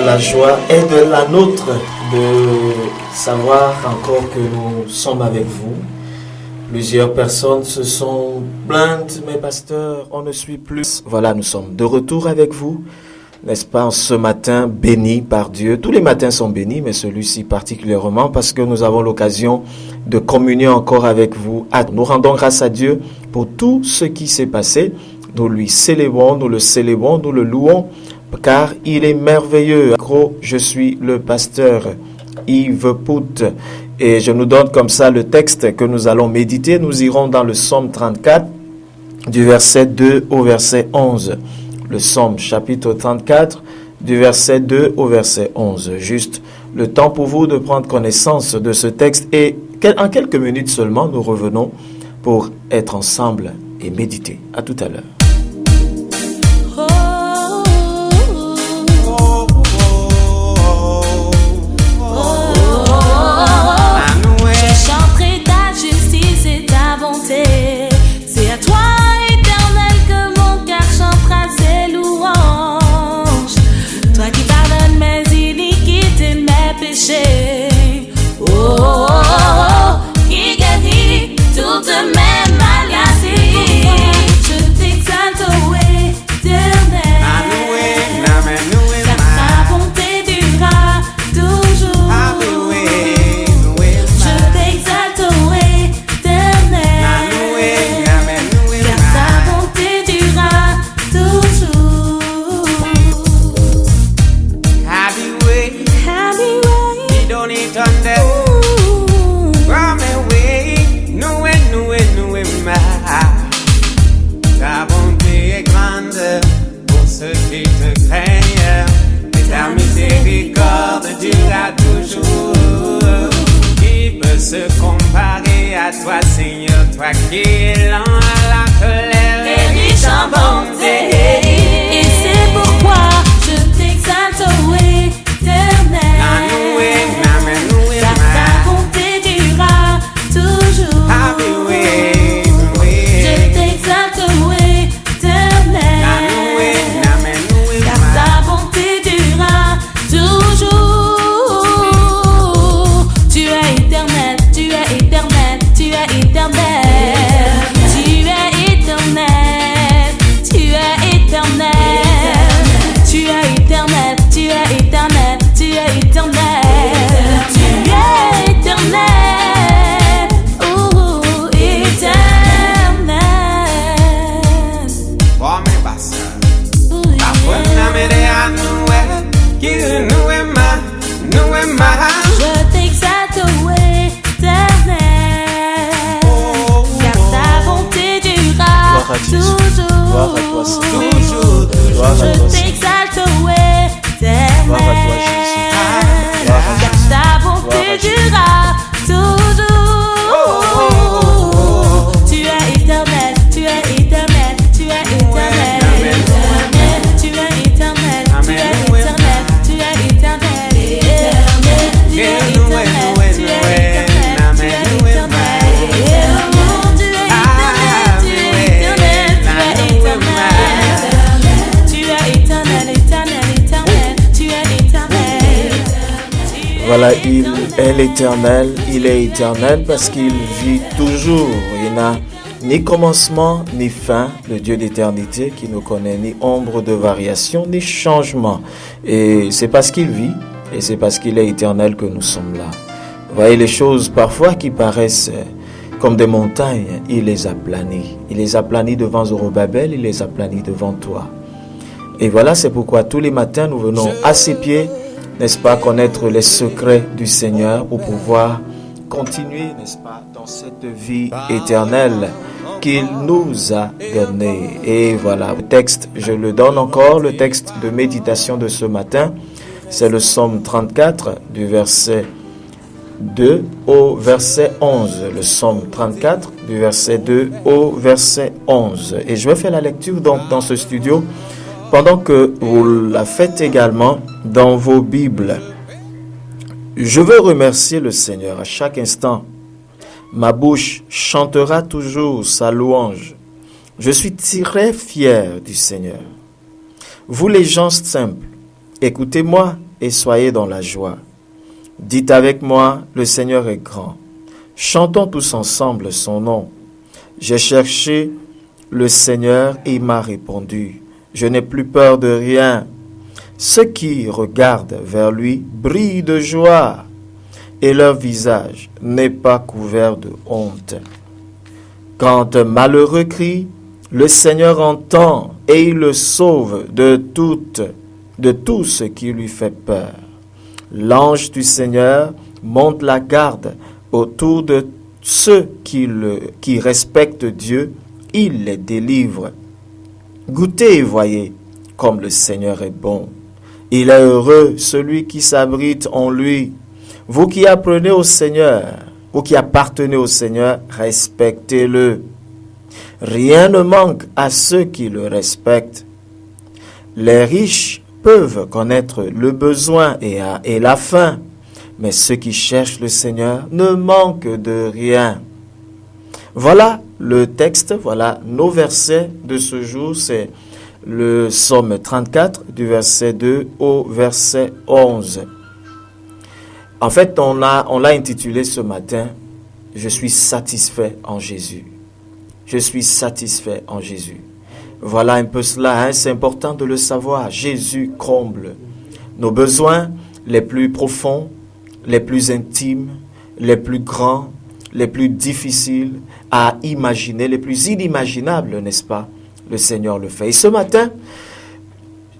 La joie est de la nôtre de savoir encore que nous sommes avec vous. Plusieurs personnes se sont plaintes, mais pasteur, on ne suit plus. Voilà, nous sommes de retour avec vous, n'est-ce pas, ce matin béni par Dieu. Tous les matins sont bénis, mais celui-ci particulièrement parce que nous avons l'occasion de communier encore avec vous. Nous rendons grâce à Dieu pour tout ce qui s'est passé. Nous lui célébrons, nous le célébrons, nous le louons. Car il est merveilleux. Je suis le pasteur Yves Pout et je nous donne comme ça le texte que nous allons méditer. Nous irons dans le psaume 34 du verset 2 au verset 11. Le psaume chapitre 34 du verset 2 au verset 11. Juste le temps pour vous de prendre connaissance de ce texte et en quelques minutes seulement nous revenons pour être ensemble et méditer. À tout à l'heure. C'est à toi, éternel, que mon cœur chantera ses louanges. Toi qui pardonnes mes iniquités, mes péchés. Oh, oh, oh, oh, qui guérit toutes mes maladies. Je t'exalte, oh éternel. Car ta bonté durera toujours. Je t'exalte, oh éternel. Ta bonté est grande pour ceux qui te craignent, et ta miséricorde durera toujours. Qui peut se comparer à toi, Seigneur, toi qui es lent à la colère et riche en bonté? Et c'est pourquoi je t'exalte, oh éternel. Car ta bonté durera toujours. Je t'exalte, oh éternel. Car ta bonté durera toujours. Tu es éternel, tu es éternel, tu es éternel. Tu es éternel, tu es éternel. Tu es éternel, tu es éternel, tu es éternel. Tu es éternel, oh éternel. Oh mes passeurs, parfois n'amène à nous, qui nous aime, nous aime. Je t'exalte, oh éternel. Car ta bonté durera toujours. Gloire à toi, Seigneur. Toujours, Gloire à toi, Je Seigneur. t'exalte, oh éternel. Gloire à toi, Jésus. Gloire à Car Jésus. ta Gloire à bonté Jésus. durera toujours. Tu es éternel, tu es éternel, tu es éternel. Tu es éternel, tu es éternel, tu es éternel. Tu es éternel, tu es éternel, tu es éternel. Mon Dieu est éternel, tu es éternel, tu es éternel. Tu es éternel, éternel, éternel, tu es éternel. Voilà, il est l'éternel, il est éternel parce qu'il vit toujours. Il n'a ni commencement, ni fin, le Dieu d'éternité qui ne connaît ni ombre de variation, ni changement. Et c'est parce qu'il vit, et c'est parce qu'il est éternel que nous sommes là. Vous voyez les choses parfois qui paraissent comme des montagnes, il les a planies. Il les a planies devant Zorobabel, il les a planies devant toi. Et voilà, c'est pourquoi tous les matins, nous venons à ses pieds, n'est-ce pas, connaître les secrets du Seigneur pour pouvoir continuer, n'est-ce pas, dans cette vie éternelle qu'il nous a donnée. Et voilà, le texte, je le donne encore, le texte de méditation de ce matin, c'est le psaume 34 du verset 2 au verset 11. Le psaume 34 du verset 2 au verset 11. Et je vais faire la lecture donc dans ce studio pendant que vous la faites également dans vos Bibles. Je veux remercier le Seigneur à chaque instant. Ma bouche chantera toujours sa louange. Je suis très fier du Seigneur. Vous les gens simples, écoutez-moi et soyez dans la joie. Dites avec moi, le Seigneur est grand. Chantons tous ensemble son nom. J'ai cherché le Seigneur et il m'a répondu. Je n'ai plus peur de rien. Ceux qui regardent vers lui brillent de joie et leur visage n'est pas couvert de honte. Quand un malheureux crie, le Seigneur entend et il le sauve de tout ce qui lui fait peur. L'ange du Seigneur monte la garde autour de ceux qui respectent Dieu, il les délivre. Goûtez et voyez comme le Seigneur est bon. Il est heureux celui qui s'abrite en lui. Vous qui apprenez au Seigneur, vous qui appartenez au Seigneur, respectez-le. Rien ne manque à ceux qui le respectent. Les riches peuvent connaître le besoin et la faim, mais ceux qui cherchent le Seigneur ne manquent de rien. Voilà le texte, voilà nos versets de ce jour, c'est le psaume 34 du verset 2 au verset 11. En fait, on l'a intitulé ce matin, « Je suis satisfait en Jésus ». Je suis satisfait en Jésus. Voilà un peu cela, hein? C'est important de le savoir. Jésus comble nos besoins les plus profonds, les plus intimes, les plus grands, les plus difficiles à imaginer, les plus inimaginables, n'est-ce pas? Le Seigneur le fait. Et ce matin,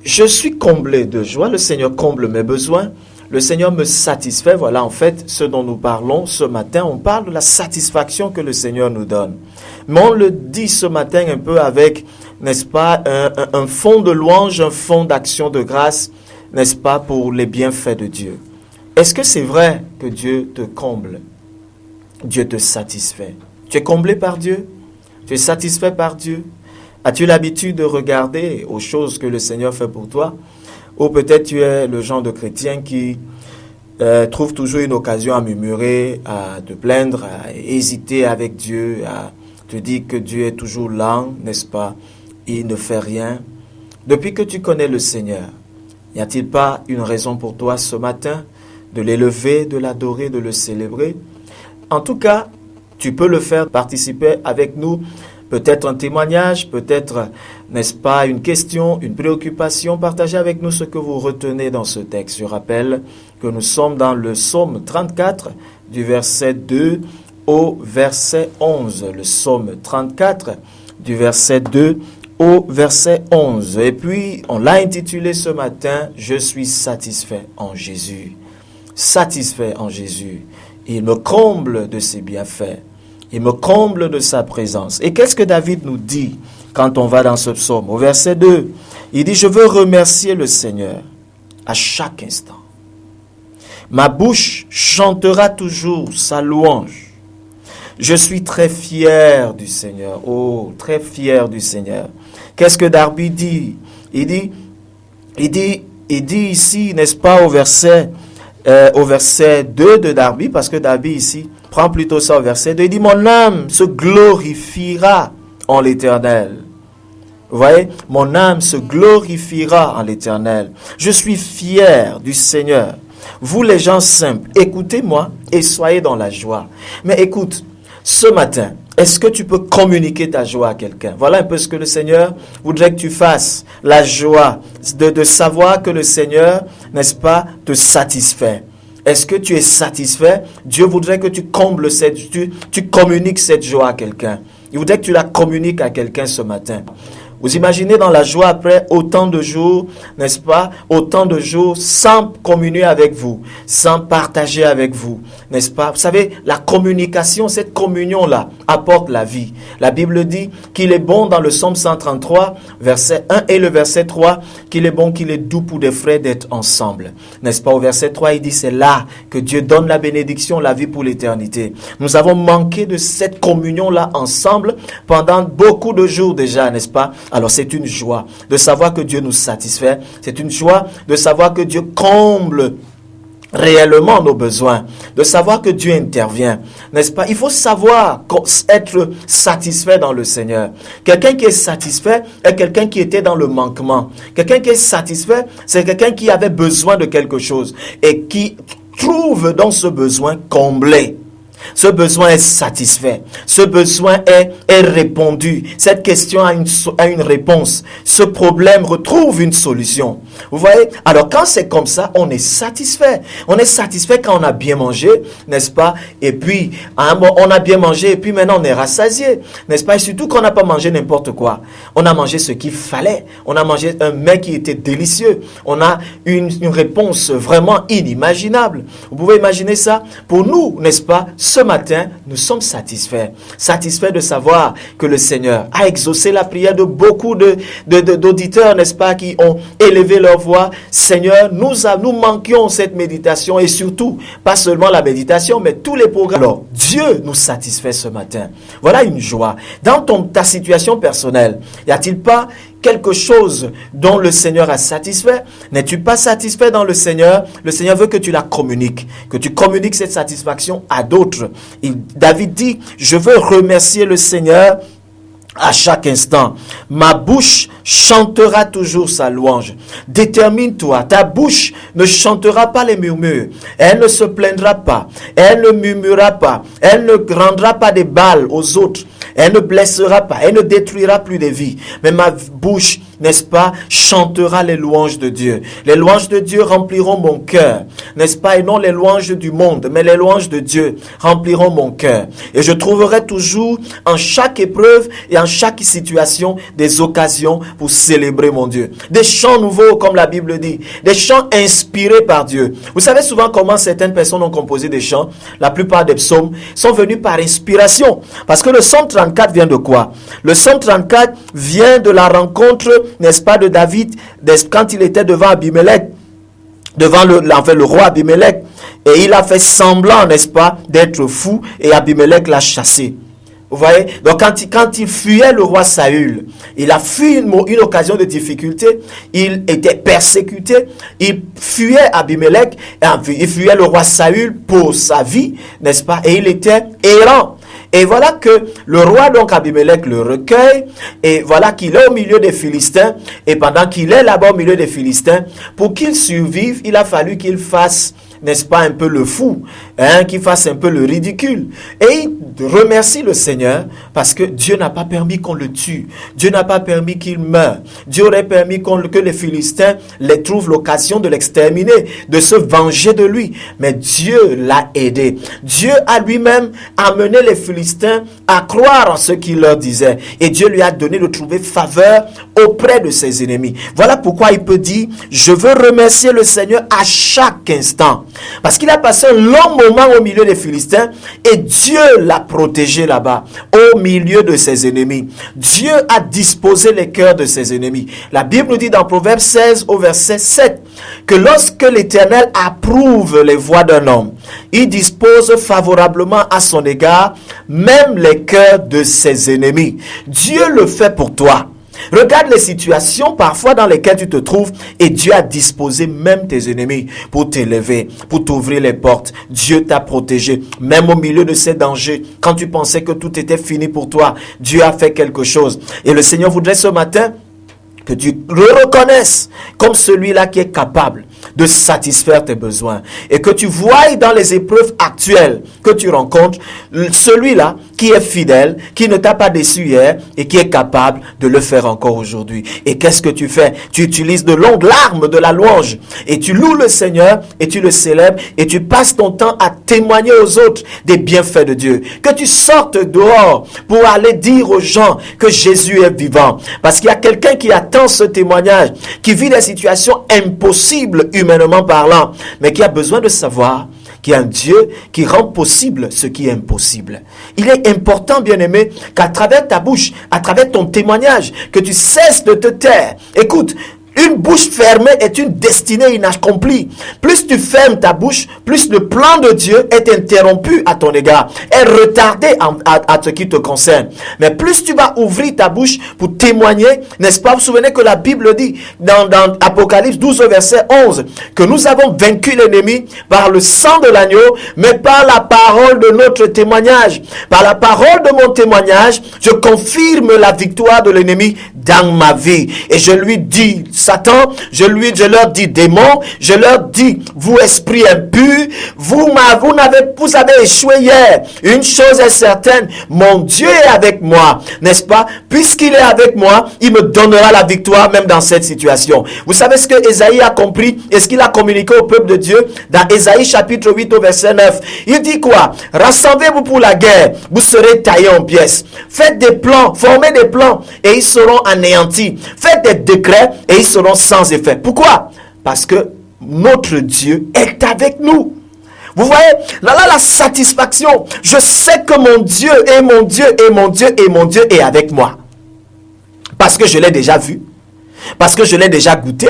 je suis comblé de joie. Le Seigneur comble mes besoins. Le Seigneur me satisfait. Voilà, en fait, ce dont nous parlons ce matin, on parle de la satisfaction que le Seigneur nous donne. Mais on le dit ce matin un peu avec, n'est-ce pas, un fond de louange, un fond d'action de grâce, n'est-ce pas, pour les bienfaits de Dieu. Est-ce que c'est vrai que Dieu te comble? Dieu te satisfait. Tu es comblé par Dieu? Tu es satisfait par Dieu? As-tu l'habitude de regarder aux choses que le Seigneur fait pour toi? Ou peut-être tu es le genre de chrétien qui trouve toujours une occasion à murmurer, à te plaindre, à hésiter avec Dieu, à te dire que Dieu est toujours lent, n'est-ce pas? Il ne fait rien. Depuis que tu connais le Seigneur, n'y a-t-il pas une raison pour toi ce matin de l'élever, de l'adorer, de le célébrer? En tout cas, tu peux le faire participer avec nous. Peut-être un témoignage, peut-être, n'est-ce pas, une question, une préoccupation. Partagez avec nous ce que vous retenez dans ce texte. Je rappelle que nous sommes dans le psaume 34, du verset 2 au verset 11. Le psaume 34, du verset 2 au verset 11. Et puis, on l'a intitulé ce matin, « Je suis satisfait en Jésus ». Satisfait en Jésus. Il me comble de ses bienfaits. Il me comble de sa présence. Et qu'est-ce que David nous dit quand on va dans ce psaume? Au verset 2, il dit, « Je veux remercier le Seigneur à chaque instant. Ma bouche chantera toujours sa louange. Je suis très fier du Seigneur. » Oh, très fier du Seigneur. Qu'est-ce que Darby dit? Il dit ici, n'est-ce pas, au verset 2 de Darby, parce que Darby ici prend plutôt ça au verset 2, il dit, « Mon âme se glorifiera en l'Éternel. » Vous voyez, mon âme se glorifiera en l'Éternel. Je suis fier du Seigneur. Vous les gens simples, écoutez-moi et soyez dans la joie. Mais écoute, ce matin, est-ce que tu peux communiquer ta joie à quelqu'un? Voilà un peu ce que le Seigneur voudrait que tu fasses. La joie de savoir que le Seigneur, n'est-ce pas, te satisfait. Est-ce que tu es satisfait? Dieu voudrait que tu combles tu communiques cette joie à quelqu'un. Il voudrait que tu la communiques à quelqu'un ce matin. Vous imaginez dans la joie après autant de jours, n'est-ce pas? Autant de jours sans communier avec vous, sans partager avec vous, n'est-ce pas? Vous savez, la communication, cette communion-là apporte la vie. La Bible dit qu'il est bon dans le Psaume 133, verset 1 et le verset 3, qu'il est bon, qu'il est doux pour des frères d'être ensemble. N'est-ce pas? Au verset 3, il dit c'est là que Dieu donne la bénédiction, la vie pour l'éternité. Nous avons manqué de cette communion-là ensemble pendant beaucoup de jours déjà, n'est-ce pas? Alors c'est une joie de savoir que Dieu nous satisfait. C'est une joie de savoir que Dieu comble réellement nos besoins. De savoir que Dieu intervient. N'est-ce pas? Il faut savoir être satisfait dans le Seigneur. Quelqu'un qui est satisfait est quelqu'un qui était dans le manquement. Quelqu'un qui est satisfait, c'est quelqu'un qui avait besoin de quelque chose et qui trouve dans ce besoin comblé. Ce besoin est satisfait. Ce besoin est répondu. Cette question a une réponse. Ce problème retrouve une solution. Vous voyez? Alors quand c'est comme ça, on est satisfait. On est satisfait quand on a bien mangé, n'est-ce pas? Et puis, on a bien mangé et puis maintenant on est rassasié, n'est-ce pas? Et surtout qu'on n'a pas mangé n'importe quoi. On a mangé ce qu'il fallait. On a mangé un mets qui était délicieux. On a une réponse vraiment inimaginable. Vous pouvez imaginer ça? Pour nous, n'est-ce pas? Ce matin, nous sommes satisfaits. Satisfaits de savoir que le Seigneur a exaucé la prière de beaucoup d'auditeurs, n'est-ce pas, qui ont élevé leur voix. Seigneur, nous manquions cette méditation et surtout, pas seulement la méditation, mais tous les programmes. Alors, Dieu nous satisfait ce matin. Voilà une joie. Dans ta situation personnelle, y a-t-il pas quelque chose dont le Seigneur a satisfait? N'es-tu pas satisfait dans le Seigneur? Le Seigneur veut que tu la communiques, que tu communiques cette satisfaction à d'autres. David dit, je veux remercier le Seigneur à chaque instant. Ma bouche chantera toujours sa louange. Détermine-toi, ta bouche ne chantera pas les murmures. Elle ne se plaindra pas. Elle ne murmurera pas. Elle ne rendra pas des balles aux autres. Elle ne blessera pas. Elle ne détruira plus des vies. Mais ma bouche, n'est-ce pas, chantera les louanges de Dieu. Les louanges de Dieu rempliront mon cœur. N'est-ce pas? Et non les louanges du monde, mais les louanges de Dieu rempliront mon cœur. Et je trouverai toujours en chaque épreuve et en chaque situation des occasions pour célébrer mon Dieu. Des chants nouveaux, comme la Bible dit. Des chants inspirés par Dieu. Vous savez souvent comment certaines personnes ont composé des chants. La plupart des psaumes sont venus par inspiration. Parce que le psaume 34 vient de quoi? Le psaume 34 vient de la rencontre, n'est-ce pas, de David quand il était devant Abimelech, devant le roi Abimelech, et il a fait semblant, n'est-ce pas, d'être fou, et Abimelech l'a chassé. Vous voyez? Donc quand il fuyait le roi Saül, il a fui une occasion de difficulté, il était persécuté, il fuyait Abimelech, il fuyait le roi Saül pour sa vie, n'est-ce pas? Et il était errant. Et voilà que le roi, donc Abimelech, le recueille, et voilà qu'il est au milieu des Philistins, et pendant qu'il est là-bas au milieu des Philistins, pour qu'il survive, il a fallu qu'il fasse, n'est-ce pas, un peu le fou, qu'il fasse un peu le ridicule. Et il remercie le Seigneur parce que Dieu n'a pas permis qu'on le tue. Dieu n'a pas permis qu'il meure. Dieu aurait permis que les Philistins trouvent l'occasion de l'exterminer, de se venger de lui. Mais Dieu l'a aidé. Dieu a lui-même amené les Philistins à croire en ce qu'il leur disait. Et Dieu lui a donné de trouver faveur auprès de ses ennemis. Voilà pourquoi il peut dire, je veux remercier le Seigneur à chaque instant. Parce qu'il a passé un long moment au milieu des Philistins et Dieu l'a protégé là-bas, au milieu de ses ennemis. Dieu a disposé les cœurs de ses ennemis. La Bible nous dit dans Proverbe 16 au verset 7 que lorsque l'Éternel approuve les voies d'un homme, il dispose favorablement à son égard même les cœurs de ses ennemis. Dieu le fait pour toi. Regarde les situations parfois dans lesquelles tu te trouves et Dieu a disposé même tes ennemis pour t'élever, pour t'ouvrir les portes. Dieu t'a protégé, même au milieu de ces dangers. Quand tu pensais que tout était fini pour toi, Dieu a fait quelque chose. Et le Seigneur voudrait ce matin que tu le reconnaisses comme celui-là qui est capable de satisfaire tes besoins. Et que tu voies dans les épreuves actuelles que tu rencontres, celui-là qui est fidèle, qui ne t'a pas déçu hier et qui est capable de le faire encore aujourd'hui. Et qu'est-ce que tu fais? Tu utilises de longues larmes de la louange et tu loues le Seigneur et tu le célèbres et tu passes ton temps à témoigner aux autres des bienfaits de Dieu. Que tu sortes dehors pour aller dire aux gens que Jésus est vivant. Parce qu'il y a quelqu'un qui attend ce témoignage, qui vit des situations impossibles humainement parlant, mais qui a besoin de savoir qu'il y a un Dieu qui rend possible ce qui est impossible. Il est important, bien-aimé, qu'à travers ta bouche, à travers ton témoignage, que tu cesses de te taire. Écoute, une bouche fermée est une destinée inaccomplie. Plus tu fermes ta bouche, plus le plan de Dieu est interrompu à ton égard, est retardé à ce qui te concerne. Mais plus tu vas ouvrir ta bouche pour témoigner, n'est-ce pas? Vous vous souvenez que la Bible dit dans Apocalypse 12 verset 11 que nous avons vaincu l'ennemi par le sang de l'agneau, mais par la parole de notre témoignage. Par la parole de mon témoignage, je confirme la victoire de l'ennemi dans ma vie. Et je lui dis, Satan, je leur dis, démon, je leur dis, vous esprit impur, vous avez échoué hier. Une chose est certaine, mon Dieu est avec moi, n'est-ce pas? Puisqu'il est avec moi, il me donnera la victoire même dans cette situation. Vous savez ce que Ésaïe a compris et ce qu'il a communiqué au peuple de Dieu dans Ésaïe chapitre 8 au verset 9. Il dit quoi? Rassemblez-vous pour la guerre, vous serez taillés en pièces. Faites des plans, formez des plans et ils seront anéantis. Faites des décrets et ils seront sans effet. Pourquoi? Parce que notre Dieu est avec nous. Vous voyez, là, la satisfaction. Je sais que mon Dieu est mon Dieu et mon Dieu et mon Dieu est avec moi. Parce que je l'ai déjà vu. Parce que je l'ai déjà goûté.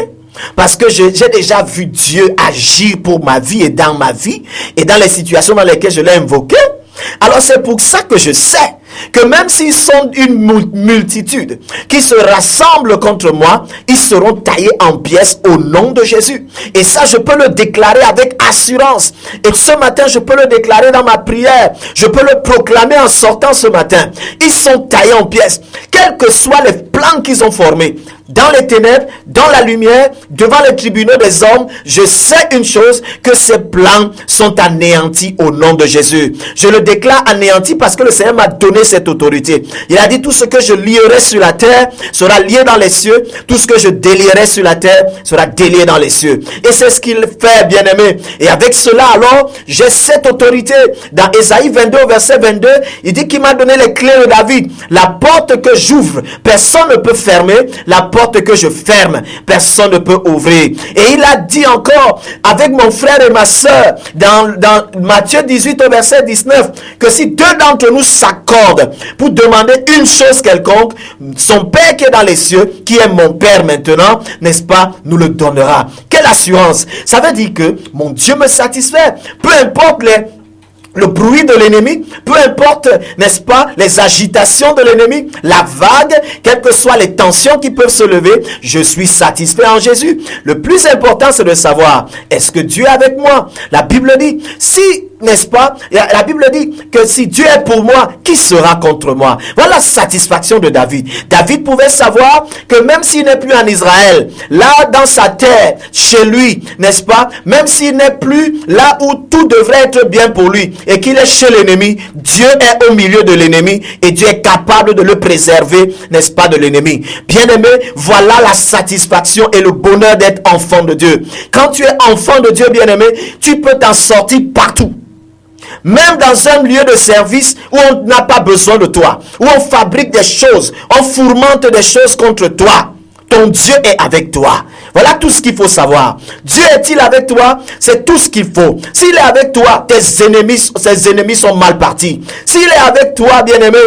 Parce que j'ai déjà vu Dieu agir pour ma vie et dans ma vie. Et dans les situations dans lesquelles je l'ai invoqué. Alors c'est pour ça que je sais que même s'ils sont une multitude qui se rassemblent contre moi, ils seront taillés en pièces au nom de Jésus. Et ça, je peux le déclarer avec assurance. Et ce matin, je peux le déclarer dans ma prière. Je peux le proclamer en sortant ce matin. Ils sont taillés en pièces. Quels que soient les plans qu'ils ont formés, dans les ténèbres, dans la lumière, devant les tribunaux des hommes, je sais une chose, que ces plans sont anéantis au nom de Jésus. Je le déclare anéanti parce que le Seigneur m'a donné cette autorité. Il a dit, tout ce que je lierai sur la terre sera lié dans les cieux. Tout ce que je délierai sur la terre sera délié dans les cieux. Et c'est ce qu'il fait, bien-aimé. Et avec cela, alors, j'ai cette autorité. Dans Ésaïe 22, verset 22, il dit qu'il m'a donné les clés de David. La porte que j'ouvre, personne ne peut fermer. La porte que je ferme, personne ne peut ouvrir. Et il a dit encore avec mon frère et ma soeur dans Matthieu 18 au verset 19 que si deux d'entre nous s'accordent pour demander une chose quelconque, son Père qui est dans les cieux, qui est mon Père maintenant, n'est-ce pas, nous le donnera. Quelle assurance! Ça veut dire que mon Dieu me satisfait. Peu importe le bruit de l'ennemi, peu importe, n'est-ce pas, les agitations de l'ennemi, la vague, quelles que soient les tensions qui peuvent se lever, je suis satisfait en Jésus. Le plus important, c'est de savoir, est-ce que Dieu est avec moi? La Bible dit, n'est-ce pas, la Bible dit que si Dieu est pour moi, qui sera contre moi? Voilà la satisfaction de David. David pouvait savoir que même s'il n'est plus en Israël, là dans sa terre, chez lui, n'est-ce pas, même s'il n'est plus là où tout devrait être bien pour lui, et qu'il est chez l'ennemi, Dieu est au milieu de l'ennemi, et Dieu est capable de le préserver, n'est-ce pas, de l'ennemi. Bien-aimé, voilà la satisfaction et le bonheur d'être enfant de Dieu. Quand tu es enfant de Dieu, bien-aimé, tu peux t'en sortir partout. Même dans un lieu de service où on n'a pas besoin de toi, où on fabrique des choses, on fourmente des choses contre toi, ton Dieu est avec toi. Voilà tout ce qu'il faut savoir. Dieu est-il avec toi? C'est tout ce qu'il faut. S'il est avec toi, tes ennemis sont mal partis. S'il est avec toi, bien-aimé,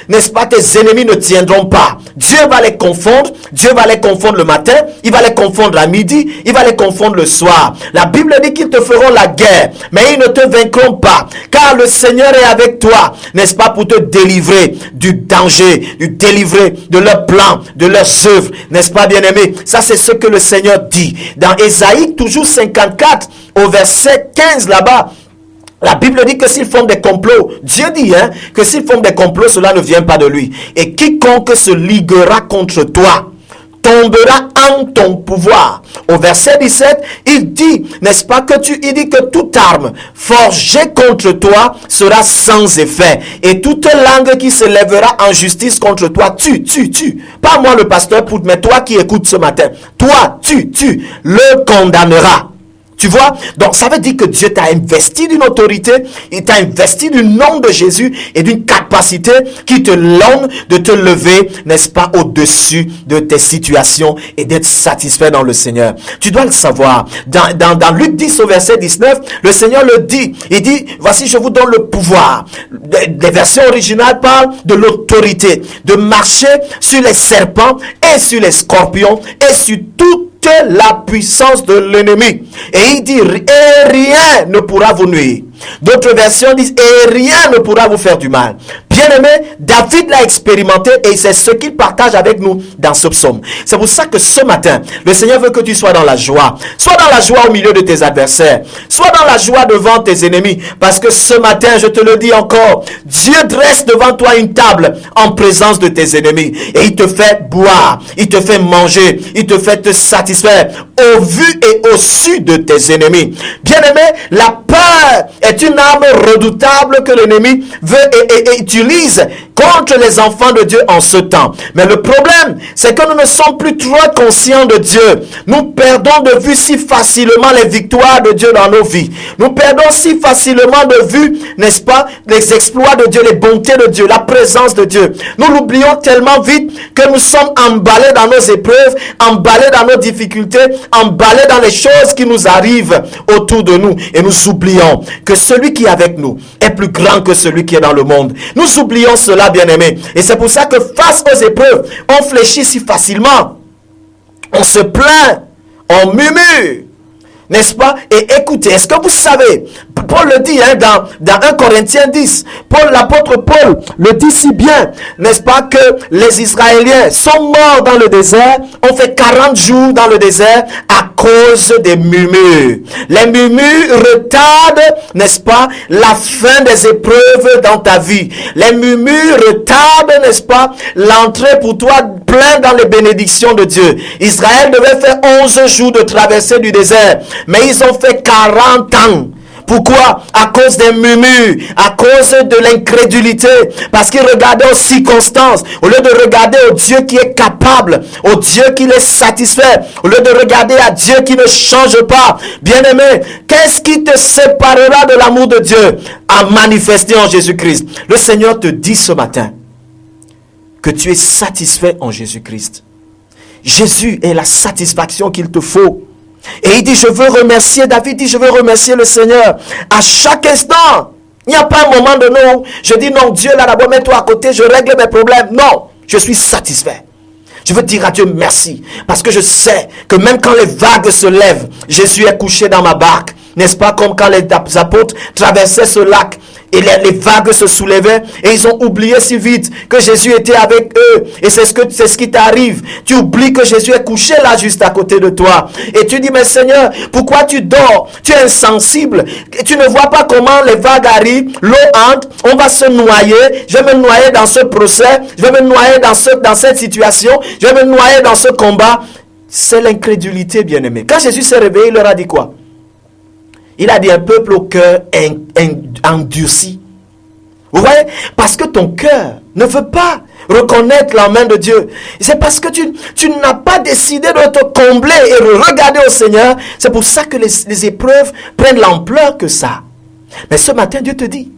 n'est-ce pas, tes ennemis ne tiendront pas. Dieu va les confondre. Dieu va les confondre le matin. Il va les confondre à midi. Il va les confondre le soir. La Bible dit qu'ils te feront la guerre, mais ils ne te vaincront pas. Car le Seigneur est avec toi, n'est-ce pas, pour te délivrer du danger, du délivrer de leurs plans, de leurs œuvres, n'est-ce pas, bien-aimé? Ça, c'est ce que le Seigneur dit. Dans Ésaïe, toujours 54, au verset 15 là-bas, la Bible dit que s'ils font des complots, Dieu dit que s'ils font des complots, cela ne vient pas de lui. Et quiconque se liguera contre toi, tombera en ton pouvoir. Au verset 17, il dit, n'est-ce pas, il dit que toute arme forgée contre toi sera sans effet. Et toute langue qui se lèvera en justice contre toi, tu. Pas moi le pasteur, mais toi qui écoutes ce matin. Toi, tu le condamneras. Tu vois? Donc, ça veut dire que Dieu t'a investi d'une autorité, il t'a investi du nom de Jésus et d'une capacité qui te donne de te lever, n'est-ce pas, au-dessus de tes situations et d'être satisfait dans le Seigneur. Tu dois le savoir. Dans Luc 10 au verset 19, le Seigneur le dit. Il dit, voici, je vous donne le pouvoir. Les versions originales parlent de l'autorité, de marcher sur les serpents et sur les scorpions et sur toute la puissance de l'ennemi. Et il dit, et rien ne pourra vous nuire. D'autres versions disent, et rien ne pourra vous faire du mal. Bien-aimé, David l'a expérimenté et c'est ce qu'il partage avec nous dans ce psaume. C'est pour ça que ce matin, le Seigneur veut que tu sois dans la joie. Sois dans la joie au milieu de tes adversaires. Sois dans la joie devant tes ennemis. Parce que ce matin, je te le dis encore, Dieu dresse devant toi une table en présence de tes ennemis. Et il te fait boire, il te fait manger, il te fait te satisfaire au vu et au su de tes ennemis. Bien-aimé, la peur est une arme redoutable que l'ennemi veut et utilise contre les enfants de Dieu en ce temps. Mais le problème, c'est que nous ne sommes plus trop conscients de Dieu. Nous perdons de vue si facilement les victoires de Dieu dans nos vies. Nous perdons si facilement de vue, n'est-ce pas, les exploits de Dieu, les bontés de Dieu, la présence de Dieu. Nous l'oublions tellement vite que nous sommes emballés dans nos épreuves, emballés dans nos difficultés, emballés dans les choses qui nous arrivent autour de nous. Et nous oublions que celui qui est avec nous est plus grand que celui qui est dans le monde. Nous oublions cela, bien-aimés. Et c'est pour ça que face aux épreuves, on fléchit si facilement. On se plaint, on murmure. N'est-ce pas? Et écoutez, est-ce que vous savez, Paul le dit dans 1 Corinthiens 10, l'apôtre Paul le dit si bien, n'est-ce pas, que les Israéliens sont morts dans le désert, ont fait 40 jours dans le désert à cause des murmures. Les murmures retardent, n'est-ce pas, la fin des épreuves dans ta vie. Les murmures retardent, n'est-ce pas, l'entrée pour toi plein dans les bénédictions de Dieu. Israël devait faire 11 jours de traversée du désert, mais ils ont fait 40 ans. Pourquoi? À cause des murmures, à cause de l'incrédulité, parce qu'ils regardaient aux circonstances, au lieu de regarder au Dieu qui est capable, au Dieu qui les satisfait, au lieu de regarder à Dieu qui ne change pas. Bien-aimé, qu'est-ce qui te séparera de l'amour de Dieu? À manifester en Jésus-Christ. Le Seigneur te dit ce matin que tu es satisfait en Jésus-Christ. Jésus est la satisfaction qu'il te faut. Et il dit, je veux remercier, David dit, je veux remercier le Seigneur à chaque instant. Il n'y a pas un moment donné où je dis, non, Dieu là d'abord, mets-toi à côté, je règle mes problèmes. Non, je suis satisfait. Je veux dire à Dieu merci, parce que je sais que même quand les vagues se lèvent, Jésus est couché dans ma barque. N'est-ce pas, comme quand les apôtres traversaient ce lac et les vagues se soulevaient et ils ont oublié si vite que Jésus était avec eux. Et c'est ce qui t'arrive. Tu oublies que Jésus est couché là juste à côté de toi. Et tu dis, mais Seigneur, pourquoi tu dors? Tu es insensible. Et tu ne vois pas comment les vagues arrivent, l'eau entre, on va se noyer. Je vais me noyer dans ce procès. Je vais me noyer dans cette situation. Je vais me noyer dans ce combat. C'est l'incrédulité, bien-aimé. Quand Jésus s'est réveillé, il leur a dit quoi? Il a dit un peuple au cœur endurci. Vous voyez? Parce que ton cœur ne veut pas reconnaître la main de Dieu. C'est parce que tu n'as pas décidé de te combler et de regarder au Seigneur. C'est pour ça que les épreuves prennent l'ampleur que ça. Mais ce matin, Dieu te dit,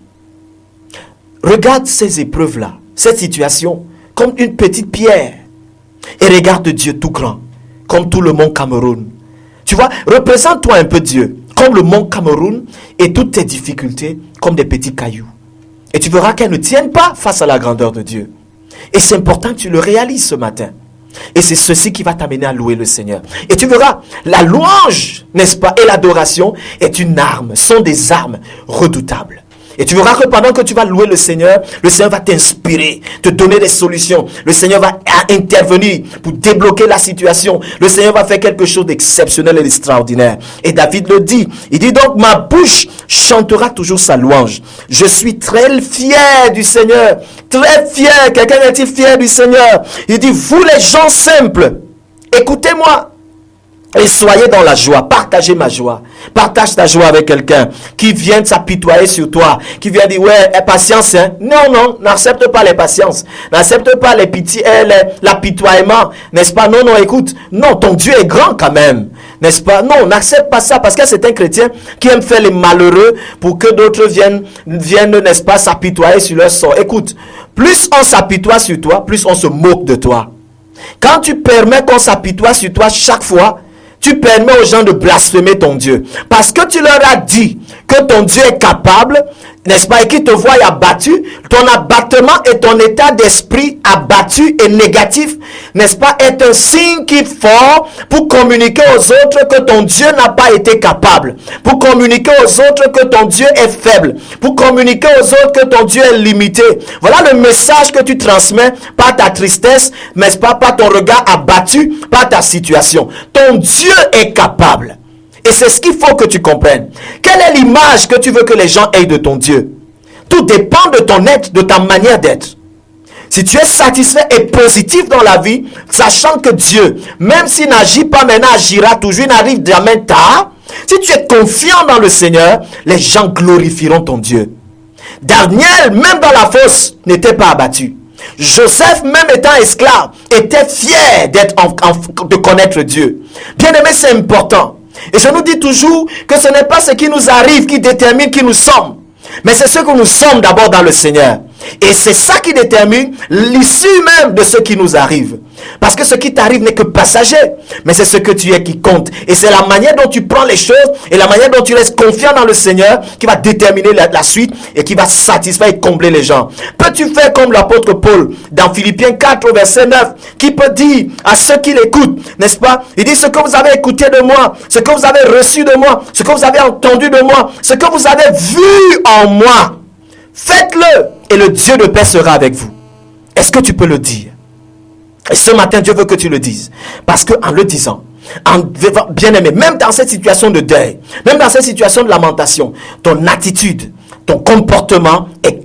regarde ces épreuves-là, cette situation, comme une petite pierre. Et regarde Dieu tout grand, comme tout le mont Cameroun. Tu vois, représente-toi un peu Dieu, comme le mont Cameroun et toutes tes difficultés comme des petits cailloux. Et tu verras qu'elles ne tiennent pas face à la grandeur de Dieu. Et c'est important que tu le réalises ce matin. Et c'est ceci qui va t'amener à louer le Seigneur. Et tu verras, la louange, n'est-ce pas, et l'adoration est une arme, sont des armes redoutables. Et tu verras que pendant que tu vas louer le Seigneur va t'inspirer, te donner des solutions. Le Seigneur va intervenir pour débloquer la situation. Le Seigneur va faire quelque chose d'exceptionnel et d'extraordinaire. Et David le dit. Il dit donc, ma bouche chantera toujours sa louange. Je suis très fier du Seigneur. Très fier. Quelqu'un est-il fier du Seigneur? Il dit, vous les gens simples, Écoutez-moi. Et soyez dans la joie, partagez ma joie. Partage ta joie avec quelqu'un qui vient s'apitoyer sur toi, qui vient dire, ouais, patience, hein. Non, n'accepte pas les patiences. N'accepte pas les pitiés, l'apitoiement, n'est-ce pas? Non, écoute, non, ton Dieu est grand quand même, n'est-ce pas? Non, n'accepte pas ça, parce que c'est un chrétien qui aime faire les malheureux pour que d'autres viennent, n'est-ce pas, s'apitoyer sur leur sort. Écoute, plus on s'apitoie sur toi, plus on se moque de toi. Quand tu permets qu'on s'apitoie sur toi chaque fois, tu permets aux gens de blasphémer ton Dieu. Parce que tu leur as dit que ton Dieu est capable, n'est-ce pas, et qu'ils te voient abattu, ton abattement et ton état d'esprit abattu et négatif, n'est-ce pas, est un signe qu'il faut pour communiquer aux autres que ton Dieu n'a pas été capable, pour communiquer aux autres que ton Dieu est faible, pour communiquer aux autres que ton Dieu est limité. Voilà le message que tu transmets par ta tristesse, n'est-ce pas, par ton regard abattu, par ta situation. Ton Dieu est capable. Et c'est ce qu'il faut que tu comprennes. Quelle est l'image que tu veux que les gens aient de ton Dieu? Tout dépend de ton être, de ta manière d'être. Si tu es satisfait et positif dans la vie, sachant que Dieu, même s'il n'agit pas maintenant, agira toujours, il n'arrive jamais tard. Si tu es confiant dans le Seigneur, les gens glorifieront ton Dieu. Daniel, même dans la fosse, n'était pas abattu. Joseph, même étant esclave, était fier de connaître Dieu. Bien aimé, c'est important. Et je nous dis toujours que ce n'est pas ce qui nous arrive qui détermine qui nous sommes, mais c'est ce que nous sommes d'abord dans le Seigneur. Et c'est ça qui détermine l'issue même de ce qui nous arrive. Parce que ce qui t'arrive n'est que passager, mais c'est ce que tu es qui compte. Et c'est la manière dont tu prends les choses et la manière dont tu restes confiant dans le Seigneur qui va déterminer la suite et qui va satisfaire et combler les gens. Peux-tu faire comme l'apôtre Paul dans Philippiens 4 verset 9 qui peut dire à ceux qui l'écoutent, n'est-ce pas? Il dit: ce que vous avez écouté de moi, ce que vous avez reçu de moi, ce que vous avez entendu de moi, ce que vous avez vu en moi, faites-le et le Dieu de paix sera avec vous. Est-ce que tu peux le dire? Et ce matin, Dieu veut que tu le dises. Parce qu'en le disant, bien aimé, même dans cette situation de deuil, même dans cette situation de lamentation, ton attitude, ton comportement est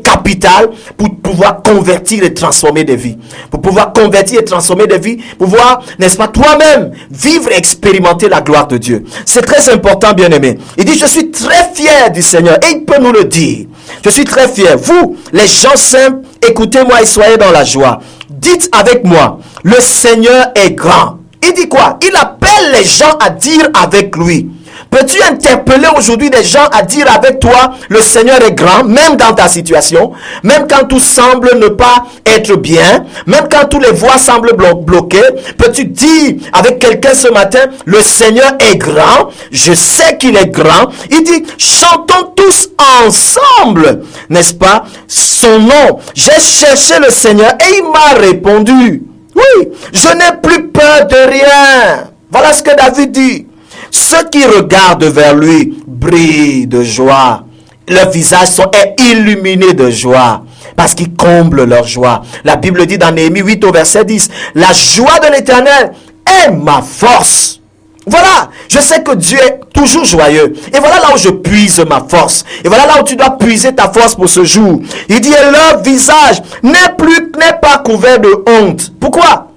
capital pour pouvoir convertir et transformer des vies. Pour pouvoir convertir et transformer des vies, pour pouvoir, n'est-ce pas, toi-même vivre et expérimenter la gloire de Dieu. C'est très important, bien aimé. Il dit: je suis très fier du Seigneur. Et il peut nous le dire. Je suis très fier. Vous, les gens simples, écoutez-moi et soyez dans la joie. Dites avec moi: le Seigneur est grand. Il dit quoi? Il appelle les gens à dire avec lui. Peux-tu interpeller aujourd'hui des gens à dire avec toi: le Seigneur est grand, même dans ta situation, même quand tout semble ne pas être bien, même quand toutes les voies semblent bloquées? Peux-tu dire avec quelqu'un ce matin: le Seigneur est grand, je sais qu'il est grand? Il dit: chantons tous ensemble, n'est-ce pas, son nom. J'ai cherché le Seigneur et il m'a répondu. Oui, je n'ai plus peur de rien. Voilà ce que David dit. Ceux qui regardent vers lui brillent de joie. Leurs visages sont illuminés de joie parce qu'ils comblent leur joie. La Bible dit dans Néhémie 8 au verset 10, la joie de l'Éternel est ma force. Voilà, je sais que Dieu est toujours joyeux. Et voilà là où je puise ma force. Et voilà là où tu dois puiser ta force pour ce jour. Il dit: et leur visage n'est pas couvert de honte. Pourquoi?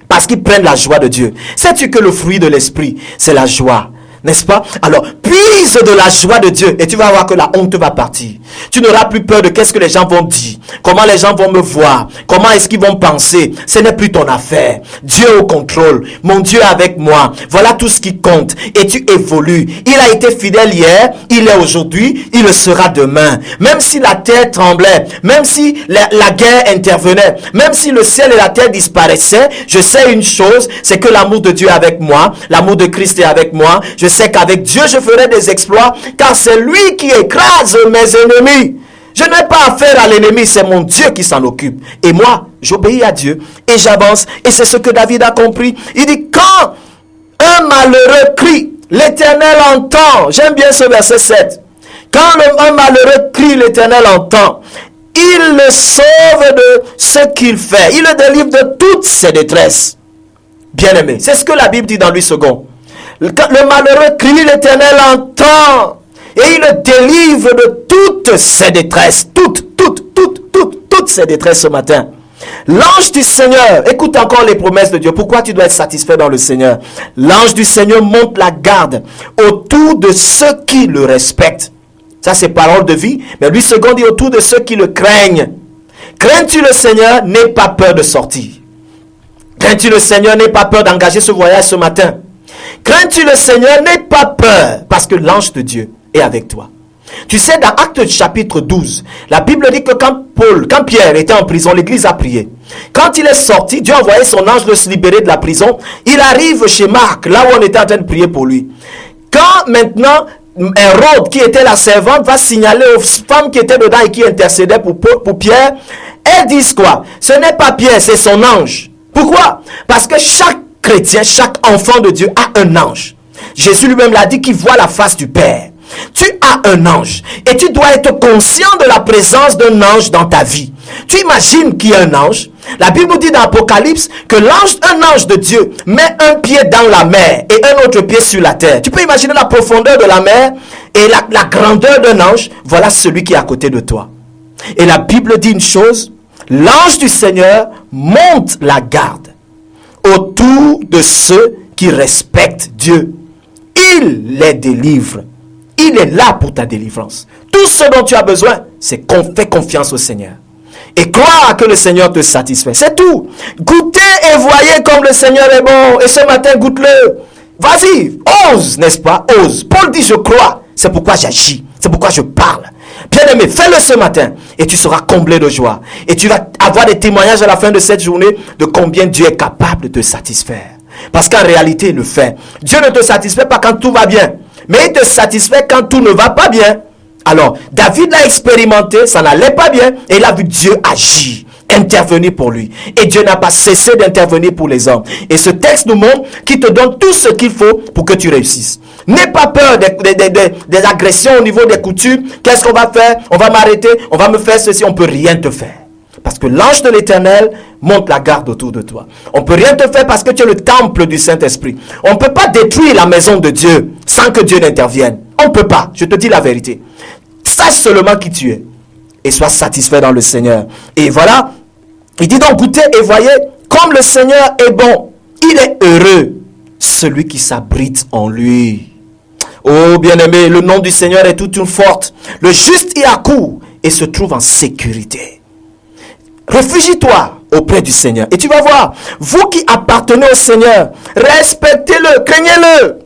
Parce qu'ils prennent la joie de Dieu. Sais-tu que le fruit de l'esprit, c'est la joie? N'est-ce pas? Alors, puise de la joie de Dieu et tu vas voir que la honte va partir. Tu n'auras plus peur de qu'est-ce que les gens vont dire, comment les gens vont me voir, comment est-ce qu'ils vont penser. Ce n'est plus ton affaire. Dieu est au contrôle. Mon Dieu est avec moi. Voilà tout ce qui compte. Et tu évolues. Il a été fidèle hier, il est aujourd'hui, il le sera demain. Même si la terre tremblait, même si la guerre intervenait, même si le ciel et la terre disparaissaient, je sais une chose, c'est que l'amour de Dieu est avec moi, l'amour de Christ est avec moi. Je sais qu'avec Dieu, je ferai des exploits, car c'est lui qui écrase mes ennemis. Je n'ai pas affaire à l'ennemi, c'est mon Dieu qui s'en occupe. Et moi, j'obéis à Dieu et j'avance. Et c'est ce que David a compris. Il dit: quand un malheureux crie, l'Éternel entend. J'aime bien ce verset 7. Quand un malheureux crie, l'Éternel entend. Il le sauve de ce qu'il fait. Il le délivre de toutes ses détresses. Bien-aimé, c'est ce que la Bible dit dans Louis II. Le malheureux crie, l'Éternel entend. Et il le délivre de toutes ses détresses. Toutes ses détresses ce matin. L'ange du Seigneur, écoute encore les promesses de Dieu. Pourquoi tu dois être satisfait dans le Seigneur? L'ange du Seigneur monte la garde autour de ceux qui le respectent. Ça, c'est parole de vie. Mais lui, second, dit autour de ceux qui le craignent. Crains-tu le Seigneur? N'aie pas peur de sortir. Crains-tu le Seigneur? N'aie pas peur d'engager ce voyage ce matin. Crains-tu le Seigneur? N'aie pas peur, parce que l'ange de Dieu est avec toi. Tu sais, dans Actes chapitre 12, la Bible dit que quand Pierre était en prison, l'église a prié. Quand il est sorti, Dieu a envoyé son ange le libérer de la prison. Il arrive chez Marc, là où on était en train de prier pour lui. Quand maintenant, Hérode, qui était la servante, va signaler aux femmes qui étaient dedans et qui intercédaient pour Pierre, elles disent quoi? Ce n'est pas Pierre, c'est son ange. Pourquoi? Parce que chaque chrétien, chaque enfant de Dieu a un ange. Jésus lui-même l'a dit qu'il voit la face du Père. Tu as un ange et tu dois être conscient de la présence d'un ange dans ta vie. Tu imagines qu'il y a un ange. La Bible dit dans l'Apocalypse que un ange de Dieu met un pied dans la mer et un autre pied sur la terre. Tu peux imaginer la profondeur de la mer et la grandeur d'un ange. Voilà celui qui est à côté de toi. Et la Bible dit une chose, l'ange du Seigneur monte la garde autour de ceux qui respectent Dieu. Il les délivre. Il est là pour ta délivrance. Tout ce dont tu as besoin, c'est fais confiance au Seigneur. Et croire que le Seigneur te satisfait. C'est tout. Goûtez et voyez comme le Seigneur est bon. Et ce matin, goûte-le. Vas-y, ose, n'est-ce pas? Ose. Paul dit, je crois. C'est pourquoi j'agis. C'est pourquoi je parle. Bien-aimé, fais-le ce matin. Et tu seras comblé de joie. Et tu vas avoir des témoignages à la fin de cette journée de combien Dieu est capable de te satisfaire. Parce qu'en réalité, il le fait. Dieu ne te satisfait pas quand tout va bien. Mais il te satisfait quand tout ne va pas bien. Alors, David l'a expérimenté, ça n'allait pas bien, et il a vu Dieu agir, intervenir pour lui. Et Dieu n'a pas cessé d'intervenir pour les hommes. Et ce texte nous montre qu'il te donne tout ce qu'il faut pour que tu réussisses. N'aie pas peur des agressions au niveau des coutumes. Qu'est-ce qu'on va faire? On va m'arrêter, on va me faire ceci, on ne peut rien te faire. Parce que l'ange de l'Éternel monte la garde autour de toi. On ne peut rien te faire parce que tu es le temple du Saint-Esprit. On ne peut pas détruire la maison de Dieu sans que Dieu n'intervienne. On ne peut pas, je te dis la vérité. Sache seulement qui tu es et sois satisfait dans le Seigneur. Et voilà, il dit donc goûtez et voyez comme le Seigneur est bon. Il est heureux, celui qui s'abrite en lui. Oh bien-aimé, le nom du Seigneur est toute une forte. Le juste y accourt et se trouve en sécurité. Réfugie-toi auprès du Seigneur. Et tu vas voir, vous qui appartenez au Seigneur, respectez-le, craignez-le.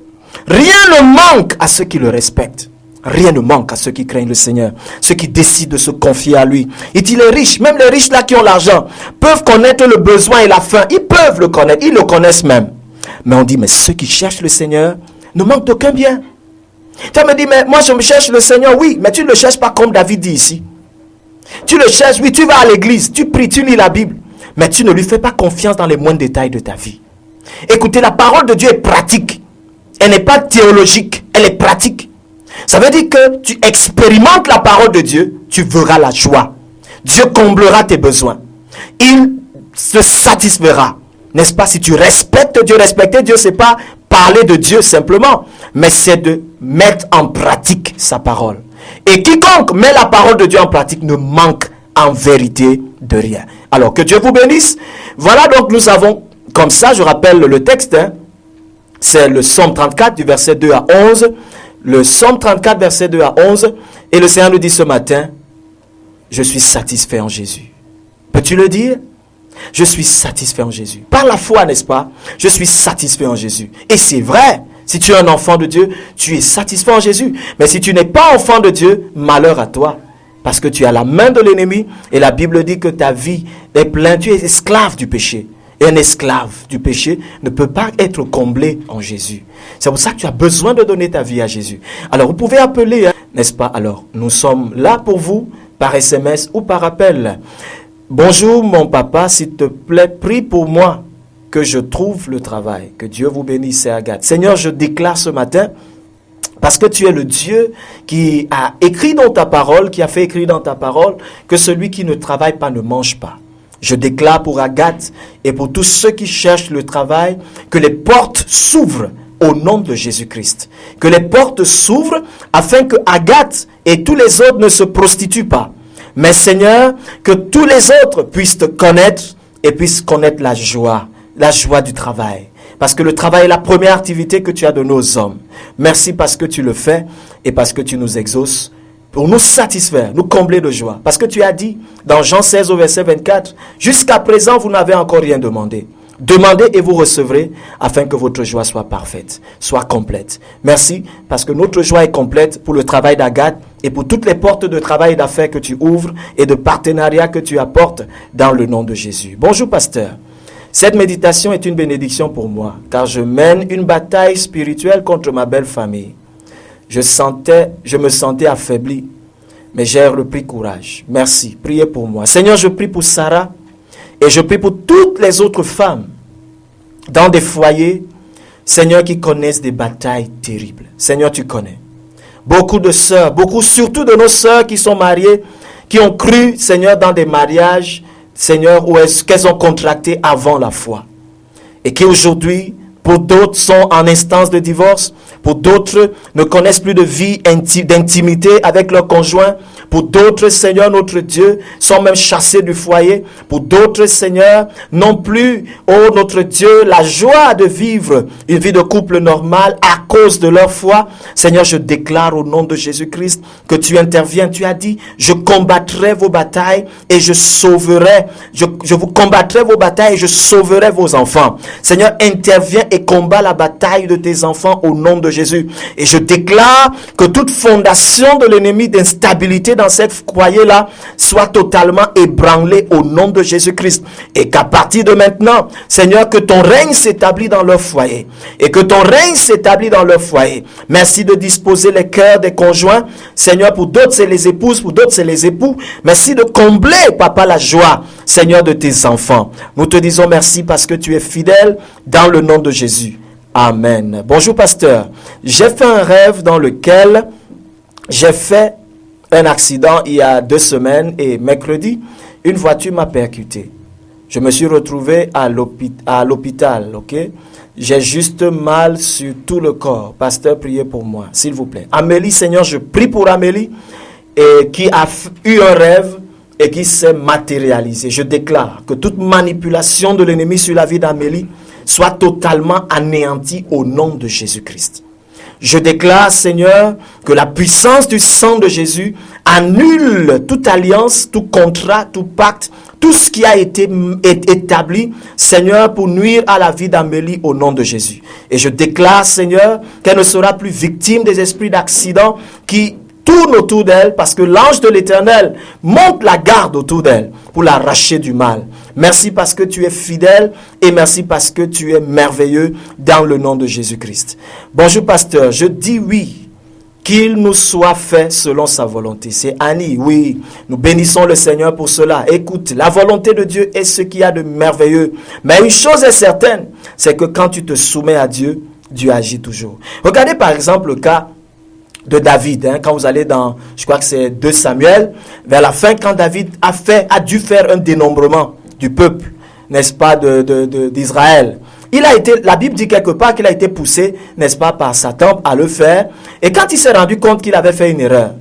Rien ne manque à ceux qui le respectent. Rien ne manque à ceux qui craignent le Seigneur. Ceux qui décident de se confier à lui. Et dit les riches, même les riches là qui ont l'argent, peuvent connaître le besoin et la faim. Ils peuvent le connaître, ils le connaissent même. Mais on dit, mais ceux qui cherchent le Seigneur ne manquent d'aucun bien. Tu me dis, mais moi je me cherche le Seigneur. Oui, mais tu ne le cherches pas comme David dit ici. Tu le cherches, oui, tu vas à l'église, tu pries, tu lis la Bible, mais tu ne lui fais pas confiance dans les moindres détails de ta vie. Écoutez, la parole de Dieu est pratique. Elle n'est pas théologique, elle est pratique. Ça veut dire que tu expérimentes la parole de Dieu, tu verras la joie. Dieu comblera tes besoins. Il se satisfera. N'est-ce pas? Si tu respectes Dieu, respecter Dieu, c'est pas parler de Dieu simplement, mais c'est de mettre en pratique sa parole. Et quiconque met la parole de Dieu en pratique ne manque en vérité de rien. Alors que Dieu vous bénisse. Voilà donc nous avons, comme ça je rappelle le texte, c'est le Psaume 34 du verset 2 à 11. Le Psaume 34 verset 2 à 11. Et le Seigneur nous dit ce matin, je suis satisfait en Jésus. Peux-tu le dire? Je suis satisfait en Jésus. Par la foi, n'est-ce pas? Je suis satisfait en Jésus. Et c'est vrai. Si tu es un enfant de Dieu, tu es satisfait en Jésus. Mais si tu n'es pas enfant de Dieu, malheur à toi. Parce que tu as la main de l'ennemi. Et la Bible dit que ta vie est pleine. Tu es esclave du péché. Et un esclave du péché ne peut pas être comblé en Jésus. C'est pour ça que tu as besoin de donner ta vie à Jésus. Alors vous pouvez appeler, n'est-ce pas? Alors nous sommes là pour vous, par SMS ou par appel. Bonjour mon papa, s'il te plaît, prie pour moi. Que je trouve le travail. Que Dieu vous bénisse, c'est Agathe. Seigneur, je déclare ce matin, parce que tu es le Dieu qui a écrit dans ta parole, qui a fait écrire dans ta parole, que celui qui ne travaille pas ne mange pas. Je déclare pour Agathe et pour tous ceux qui cherchent le travail, que les portes s'ouvrent au nom de Jésus-Christ. Que les portes s'ouvrent afin que Agathe et tous les autres ne se prostituent pas, Mais Seigneur, que tous les autres puissent te connaître et puissent connaître la joie du travail. Parce que le travail est la première activité que tu as donnée aux hommes. Merci parce que tu le fais et parce que tu nous exauces pour nous satisfaire, nous combler de joie. Parce que tu as dit dans Jean 16 au verset 24, « Jusqu'à présent, vous n'avez encore rien demandé. Demandez et vous recevrez afin que votre joie soit parfaite, soit complète. » Merci parce que notre joie est complète pour le travail d'Agathe et pour toutes les portes de travail et d'affaires que tu ouvres et de partenariat que tu apportes dans le nom de Jésus. Bonjour pasteur. Cette méditation est une bénédiction pour moi car je mène une bataille spirituelle contre ma belle famille. Je me sentais affaibli, mais j'ai repris courage. Merci. Priez pour moi. Seigneur, je prie pour Sarah et je prie pour toutes les autres femmes dans des foyers, Seigneur, qui connaissent des batailles terribles. Seigneur, tu connais. Beaucoup de sœurs, surtout de nos sœurs qui sont mariées, qui ont cru, Seigneur, dans des mariages, Seigneur, où est-ce qu'elles ont contracté avant la foi. Et qui aujourd'hui, pour d'autres, sont en instance de divorce. Pour d'autres, ne connaissent plus de vie d'intimité avec leur conjoint. Pour d'autres, Seigneur, notre Dieu, sont même chassés du foyer. Pour d'autres, Seigneur, n'ont plus, oh notre Dieu, la joie de vivre une vie de couple normale à cause de leur foi. Seigneur, je déclare au nom de Jésus-Christ que tu interviens. Tu as dit, je combattrai vos batailles et je sauverai. Je vous combattrai vos batailles et je sauverai vos enfants. Seigneur, interviens et combat la bataille de tes enfants au nom de Jésus. Et je déclare que toute fondation de l'ennemi d'instabilité dans cette foyer-là soit totalement ébranlée au nom de Jésus-Christ. Et qu'à partir de maintenant, Seigneur, que ton règne s'établit dans leur foyer. Et que ton règne s'établit dans leur foyer. Merci de disposer les cœurs des conjoints. Seigneur, pour d'autres, c'est les épouses, pour d'autres, c'est les époux. Merci de combler, Papa, la joie, Seigneur, de tes enfants. Nous te disons merci parce que tu es fidèle dans le nom de Jésus. Amen. Bonjour pasteur. J'ai fait un rêve dans lequel j'ai fait un accident il y a 2 semaines et mercredi, une voiture m'a percuté. Je me suis retrouvé à l'hôpital, ok? J'ai juste mal sur tout le corps. Pasteur, priez pour moi, s'il vous plaît. Amélie, Seigneur, je prie pour Amélie et qui a eu un rêve et qui s'est matérialisé. Je déclare que toute manipulation de l'ennemi sur la vie d'Amélie soit totalement anéanti au nom de Jésus-Christ. Je déclare, Seigneur, que la puissance du sang de Jésus annule toute alliance, tout contrat, tout pacte, tout ce qui a été établi, Seigneur, pour nuire à la vie d'Amélie au nom de Jésus. Et je déclare, Seigneur, qu'elle ne sera plus victime des esprits d'accident qui tournent autour d'elle parce que l'ange de l'Éternel monte la garde autour d'elle pour l'arracher du mal. Merci parce que tu es fidèle et merci parce que tu es merveilleux dans le nom de Jésus-Christ. Bonjour pasteur, je dis oui, qu'il nous soit fait selon sa volonté. C'est Annie, oui, nous bénissons le Seigneur pour cela. Écoute, la volonté de Dieu est ce qu'il y a de merveilleux. Mais une chose est certaine, c'est que quand tu te soumets à Dieu, Dieu agit toujours. Regardez par exemple le cas de David, quand vous allez dans, je crois que c'est 2 Samuel, vers la fin, quand David a dû faire un dénombrement du peuple, n'est-ce pas, d'Israël. La Bible dit quelque part qu'il a été poussé, n'est-ce pas, par Satan à le faire. Et quand il s'est rendu compte qu'il avait fait une erreur,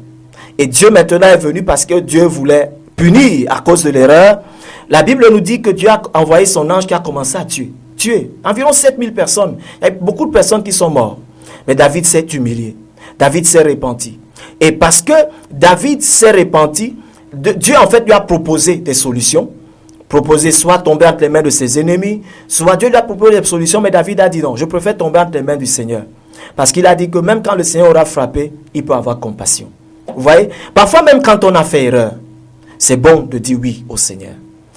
et Dieu maintenant est venu parce que Dieu voulait punir à cause de l'erreur, la Bible nous dit que Dieu a envoyé son ange qui a commencé à tuer environ 7000 personnes. Il y a beaucoup de personnes qui sont mortes. Mais David s'est humilié. David s'est repenti. Et parce que David s'est repenti, Dieu en fait lui a proposé des solutions. Proposé soit tomber entre les mains de ses ennemis, soit Dieu lui a proposé des solutions, mais David a dit non, je préfère tomber entre les mains du Seigneur. Parce qu'il a dit que même quand le Seigneur aura frappé, il peut avoir compassion. Vous voyez, parfois même quand on a fait erreur, c'est bon de dire oui au Seigneur.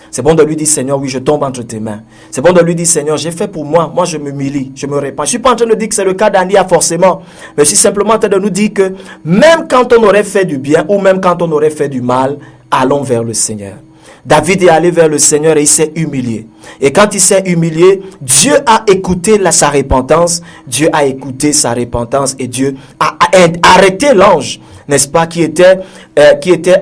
C'est bon de lui dire, Seigneur, oui, je tombe entre tes mains. C'est bon de lui dire, Seigneur, j'ai fait pour moi. Moi, je m'humilie, je me répands. Je ne suis pas en train de dire que c'est le cas d'Ania forcément. Mais je suis simplement en train de nous dire que même quand on aurait fait du bien ou même quand on aurait fait du mal, allons vers le Seigneur. David est allé vers le Seigneur et il s'est humilié. Et quand il s'est humilié, Dieu a écouté sa repentance. Dieu a écouté sa repentance et Dieu a arrêté l'ange, n'est-ce pas, qui était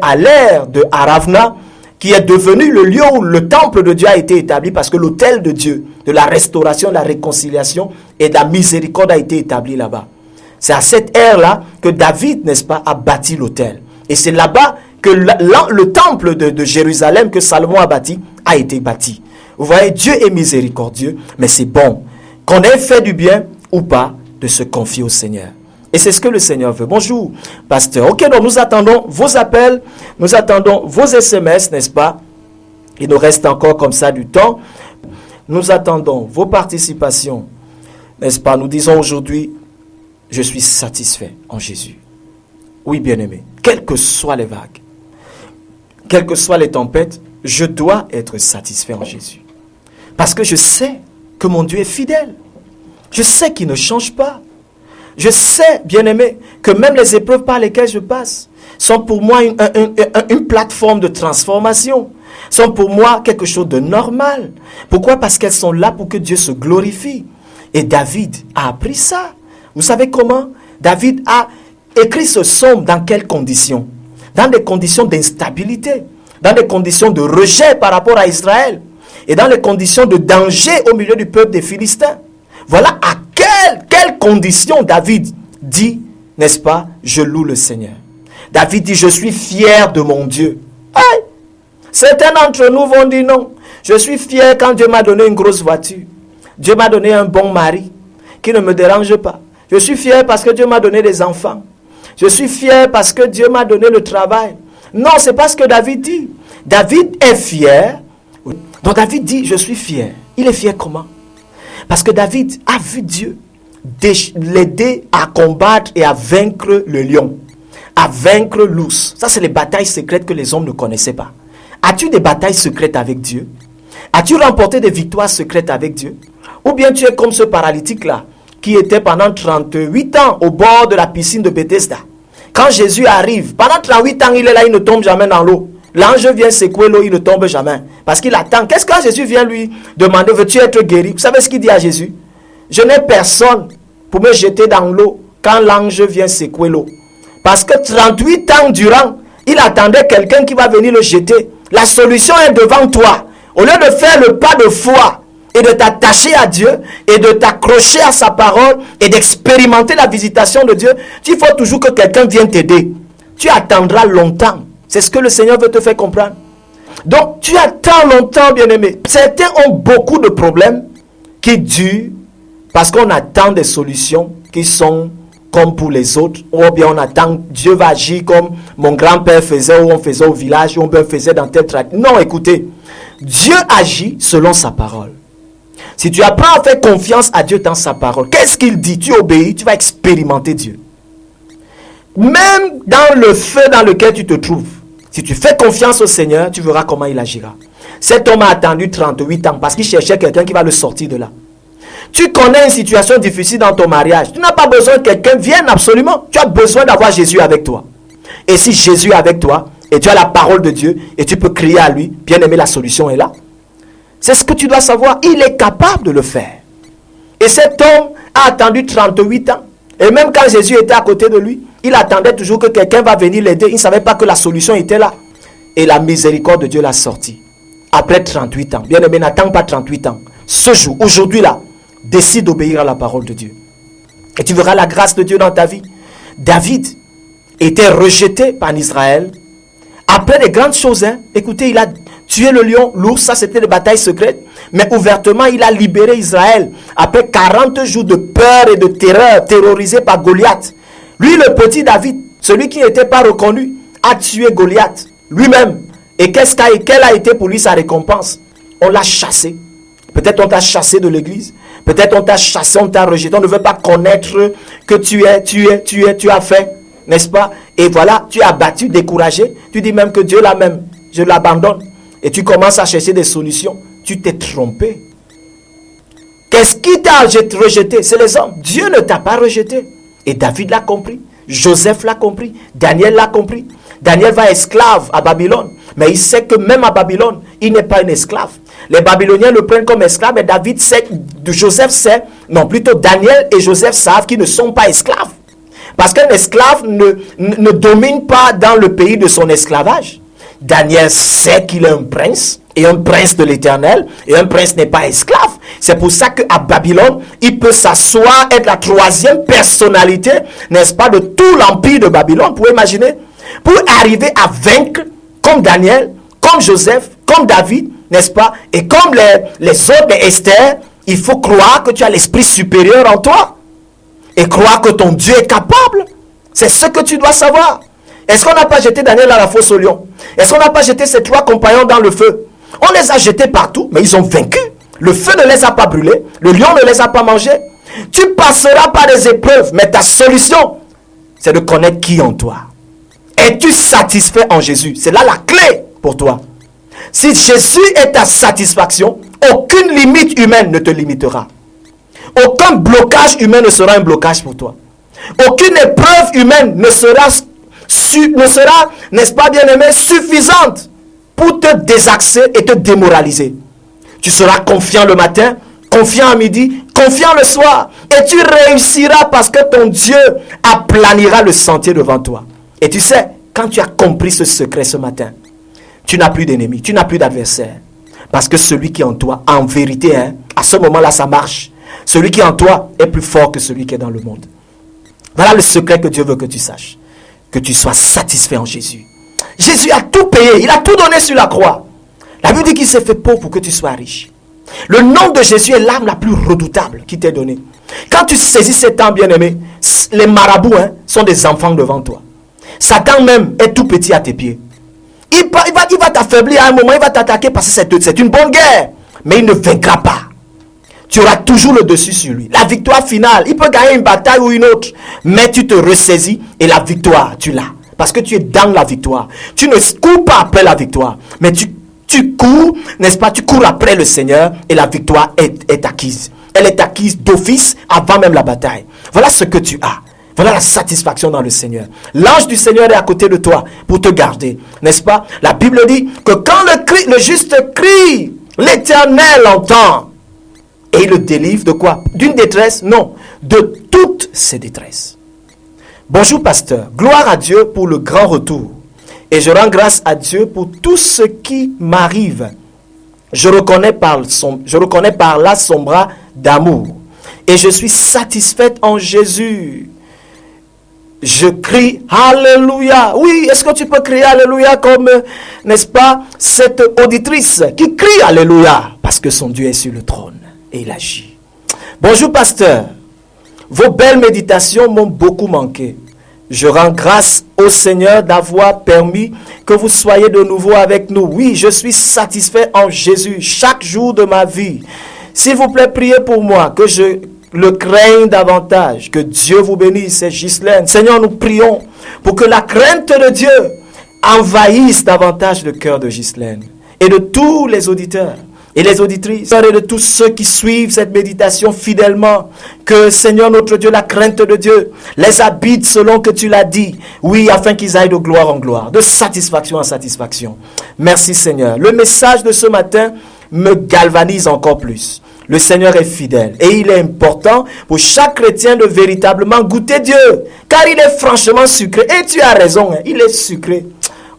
à l'ère de Aravna, qui est devenu le lieu où le temple de Dieu a été établi parce que l'autel de Dieu, de la restauration, de la réconciliation et de la miséricorde a été établi là-bas. C'est à cette ère-là que David, n'est-ce pas, a bâti l'autel. Et c'est là-bas que le temple de Jérusalem que Salomon a bâti a été bâti. Vous voyez, Dieu est miséricordieux, mais c'est bon, qu'on ait fait du bien ou pas, de se confier au Seigneur. Et c'est ce que le Seigneur veut. Bonjour, pasteur. Ok, donc nous attendons vos appels, nous attendons vos SMS, n'est-ce pas? Il nous reste encore comme ça du temps. Nous attendons vos participations, n'est-ce pas? Nous disons aujourd'hui, je suis satisfait en Jésus. Oui, bien-aimé, quelles que soient les vagues, quelles que soient les tempêtes, je dois être satisfait en Jésus. Parce que je sais que mon Dieu est fidèle. Je sais qu'il ne change pas. Je sais, bien-aimé, que même les épreuves par lesquelles je passe sont pour moi une plateforme de transformation, sont pour moi quelque chose de normal. Pourquoi? Parce qu'elles sont là pour que Dieu se glorifie. Et David a appris ça. Vous savez comment? David a écrit ce psaume dans quelles conditions? Dans des conditions d'instabilité, dans des conditions de rejet par rapport à Israël, et dans les conditions de danger au milieu du peuple des Philistins. Voilà à quelles conditions David dit, n'est-ce pas, je loue le Seigneur. David dit, je suis fier de mon Dieu. Hey! Certains d'entre nous vont dire non. Je suis fier quand Dieu m'a donné une grosse voiture. Dieu m'a donné un bon mari qui ne me dérange pas. Je suis fier parce que Dieu m'a donné des enfants. Je suis fier parce que Dieu m'a donné le travail. Non, c'est pas ce que David dit. David est fier. Donc David dit, je suis fier. Il est fier comment? Parce que David a vu Dieu l'aider à combattre et à vaincre le lion, à vaincre l'ours. Ça, c'est les batailles secrètes que les hommes ne connaissaient pas. As-tu des batailles secrètes avec Dieu? As-tu remporté des victoires secrètes avec Dieu? Ou bien tu es comme ce paralytique-là, qui était pendant 38 ans au bord de la piscine de Bethesda. Quand Jésus arrive, pendant 38 ans, il est là, il ne tombe jamais dans l'eau. L'ange vient secouer l'eau, il ne tombe jamais. Parce qu'il attend. Qu'est-ce que Jésus vient lui demander? Veux-tu être guéri? Vous savez ce qu'il dit à Jésus? Je n'ai personne pour me jeter dans l'eau quand l'ange vient secouer l'eau. Parce que 38 ans durant, il attendait quelqu'un qui va venir le jeter. La solution est devant toi. Au lieu de faire le pas de foi et de t'attacher à Dieu et de t'accrocher à sa parole et d'expérimenter la visitation de Dieu, il faut toujours que quelqu'un vienne t'aider. Tu attendras longtemps. C'est ce que le Seigneur veut te faire comprendre. Donc, tu attends longtemps, bien-aimé. Certains ont beaucoup de problèmes qui durent parce qu'on attend des solutions qui sont comme pour les autres. Ou bien on attend, Dieu va agir comme mon grand-père faisait, ou on faisait au village, ou on faisait dans telle tradition. Non, écoutez, Dieu agit selon sa parole. Si tu apprends à faire confiance à Dieu dans sa parole, qu'est-ce qu'il dit? Tu obéis, tu vas expérimenter Dieu. Même dans le feu dans lequel tu te trouves, si tu fais confiance au Seigneur, tu verras comment il agira. Cet homme a attendu 38 ans parce qu'il cherchait quelqu'un qui va le sortir de là. Tu connais une situation difficile dans ton mariage. Tu n'as pas besoin que quelqu'un vienne absolument. Tu as besoin d'avoir Jésus avec toi. Et si Jésus est avec toi, et tu as la parole de Dieu, et tu peux crier à lui, bien aimé, la solution est là. C'est ce que tu dois savoir. Il est capable de le faire. Et cet homme a attendu 38 ans. Et même quand Jésus était à côté de lui, il attendait toujours que quelqu'un va venir l'aider. Il ne savait pas que la solution était là. Et la miséricorde de Dieu l'a sorti. Après 38 ans. Bien aimé, n'attends pas 38 ans. Ce jour, aujourd'hui là, décide d'obéir à la parole de Dieu. Et tu verras la grâce de Dieu dans ta vie. David était rejeté par Israël. Après des grandes choses, hein, écoutez, il a tué le lion, l'ours, ça c'était des batailles secrètes. Mais ouvertement, il a libéré Israël. Après 40 jours de peur et de terreur, terrorisé par Goliath. Lui, le petit David, celui qui n'était pas reconnu, a tué Goliath lui-même. Et quelle a été pour lui sa récompense? On l'a chassé. Peut-être on t'a chassé de l'église. Peut-être on t'a chassé, on t'a rejeté. On ne veut pas connaître que tu as fait, n'est-ce pas? Et voilà, tu es abattu, découragé. Tu dis même que Dieu l'a même, je l'abandonne. Et tu commences à chercher des solutions. Tu t'es trompé. Qu'est-ce qui t'a rejeté? C'est les hommes. Dieu ne t'a pas rejeté. Et David l'a compris. Joseph l'a compris. Daniel l'a compris. Daniel va esclave à Babylone. Mais il sait que même à Babylone, il n'est pas un esclave. Les Babyloniens le prennent comme esclave. Mais David sait, Joseph sait, non plutôt Daniel et Joseph savent qu'ils ne sont pas esclaves. Parce qu'un esclave ne domine pas dans le pays de son esclavage. Daniel sait qu'il est un prince, et un prince de l'Éternel, et un prince n'est pas esclave. C'est pour ça qu'à Babylone, il peut s'asseoir, être la troisième personnalité, n'est-ce pas, de tout l'empire de Babylone. Vous pouvez imaginer? pour arriver à vaincre comme Daniel, comme Joseph, comme David, n'est-ce pas? Et comme les autres, les Esther, il faut croire que tu as l'esprit supérieur en toi. Et croire que ton Dieu est capable. C'est ce que tu dois savoir. Est-ce qu'on n'a pas jeté Daniel à la fosse au lion? Est-ce qu'on n'a pas jeté ses 3 compagnons dans le feu? On les a jetés partout, mais ils ont vaincu. Le feu ne les a pas brûlés. Le lion ne les a pas mangés. Tu passeras par des épreuves, mais ta solution, c'est de connaître qui est en toi. Es-tu satisfait en Jésus? C'est là la clé pour toi. Si Jésus est ta satisfaction, aucune limite humaine ne te limitera. Aucun blocage humain ne sera un blocage pour toi. Aucune épreuve humaine ne sera, n'est-ce pas bien aimé, suffisante pour te désaxer et te démoraliser. Tu seras confiant le matin, confiant à midi, confiant le soir. Et tu réussiras parce que ton Dieu aplanira le sentier devant toi. Et tu sais, quand tu as compris ce secret ce matin, tu n'as plus d'ennemis, tu n'as plus d'adversaires. Parce que celui qui est en toi, en vérité, à ce moment-là, ça marche. Celui qui est en toi est plus fort que celui qui est dans le monde. Voilà le secret que Dieu veut que tu saches. Que tu sois satisfait en Jésus. Jésus a tout payé, il a tout donné sur la croix. La Bible dit qu'il s'est fait pauvre pour que tu sois riche. Le nom de Jésus est l'arme la plus redoutable qui t'est donnée. Quand tu saisis cet arme bien-aimé, les marabouts sont des enfants devant toi. Satan même est tout petit à tes pieds. Il va t'affaiblir à un moment, il va t'attaquer parce que c'est une bonne guerre. Mais il ne vaincra pas. Tu auras toujours le dessus sur lui. La victoire finale, il peut gagner une bataille ou une autre. Mais tu te ressaisis et la victoire, tu l'as. Parce que tu es dans la victoire. Tu ne cours pas après la victoire. Mais tu cours, n'est-ce pas? Tu cours après le Seigneur et la victoire est acquise. Elle est acquise d'office avant même la bataille. Voilà ce que tu as. Voilà la satisfaction dans le Seigneur. L'ange du Seigneur est à côté de toi pour te garder. N'est-ce pas? La Bible dit que quand le juste crie, l'Éternel entend. Et il le délivre de quoi? D'une détresse? Non. De toutes ses détresses. Bonjour pasteur. Gloire à Dieu pour le grand retour. Et je rends grâce à Dieu pour tout ce qui m'arrive. Je reconnais par là son bras d'amour. Et je suis satisfaite en Jésus. Je crie Alléluia. Oui, est-ce que tu peux crier Alléluia comme, n'est-ce pas, cette auditrice qui crie Alléluia parce que son Dieu est sur le trône et il agit. Bonjour pasteur. Vos belles méditations m'ont beaucoup manqué. Je rends grâce au Seigneur d'avoir permis que vous soyez de nouveau avec nous. Oui, je suis satisfait en Jésus chaque jour de ma vie. S'il vous plaît, priez pour moi, que je le craigne davantage. Que Dieu vous bénisse, c'est Ghislaine. Seigneur, nous prions pour que la crainte de Dieu envahisse davantage le cœur de Ghislaine et de tous les auditeurs et les auditrices et de tous ceux qui suivent cette méditation fidèlement. Que Seigneur notre Dieu, la crainte de Dieu les habite selon que tu l'as dit. Oui, afin qu'ils aillent de gloire en gloire, de satisfaction en satisfaction. Merci Seigneur. Le message de ce matin me galvanise encore plus. Le Seigneur est fidèle et il est important pour chaque chrétien de véritablement goûter Dieu. Car il est franchement sucré. Et tu as raison, il est sucré.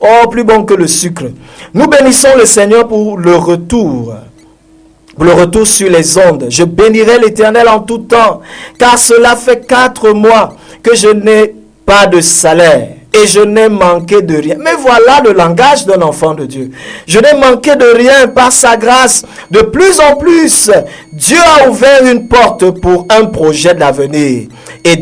Oh, plus bon que le sucre. Nous bénissons le Seigneur pour le retour. Pour le retour sur les ondes. Je bénirai l'Éternel en tout temps. Car cela fait 4 mois que je n'ai pas de salaire. Et je n'ai manqué de rien. Mais voilà le langage d'un enfant de Dieu. Je n'ai manqué de rien par sa grâce. De plus en plus, Dieu a ouvert une porte pour un projet de l'avenir. Et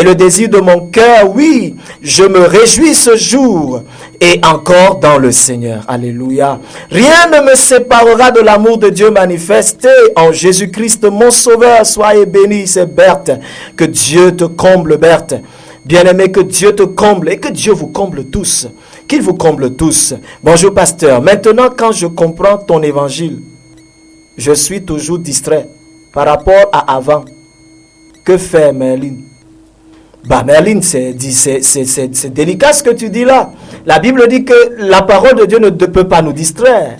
le désir de mon cœur, oui, je me réjouis ce jour. Et encore dans le Seigneur. Alléluia. Rien ne me séparera de l'amour de Dieu manifesté en Jésus-Christ, mon Sauveur. Soyez bénis, c'est Berthe. Que Dieu te comble, Berthe. Bien-aimé, que Dieu te comble et que Dieu vous comble tous. Qu'il vous comble tous. Bonjour pasteur. Maintenant, quand je comprends ton évangile, je suis toujours distrait par rapport à avant. Que fait Merlin? Merlin, c'est délicat ce que tu dis là. La Bible dit que la parole de Dieu ne peut pas nous distraire.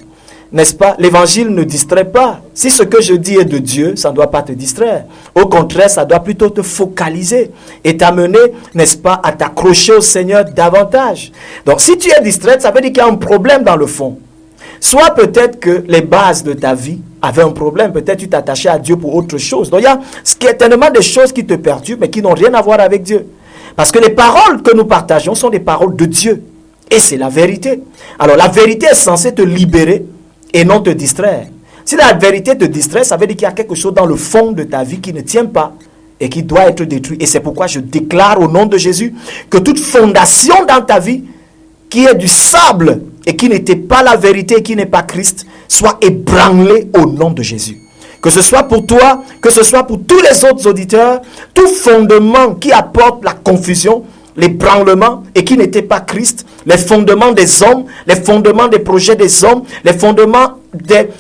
N'est-ce pas? L'évangile ne distrait pas. Si ce que je dis est de Dieu, ça ne doit pas te distraire. Au contraire, ça doit plutôt te focaliser et t'amener, n'est-ce pas, à t'accrocher au Seigneur davantage. Donc, si tu es distrait, ça veut dire qu'il y a un problème dans le fond. Soit peut-être que les bases de ta vie avaient un problème. Peut-être tu t'attachais à Dieu pour autre chose. Donc, il y a tellement de choses qui te perturbent, mais qui n'ont rien à voir avec Dieu. Parce que les paroles que nous partageons sont des paroles de Dieu. Et c'est la vérité. Alors la vérité est censée te libérer et non te distraire. Si la vérité te distrait, ça veut dire qu'il y a quelque chose dans le fond de ta vie qui ne tient pas et qui doit être détruit. Et c'est pourquoi je déclare au nom de Jésus que toute fondation dans ta vie qui est du sable et qui n'était pas la vérité et qui n'est pas Christ, soit ébranlée au nom de Jésus. Que ce soit pour toi, que ce soit pour tous les autres auditeurs, tout fondement qui apporte la confusion, l'ébranlement et qui n'était pas Christ, les fondements des hommes, les fondements des projets des hommes, les fondements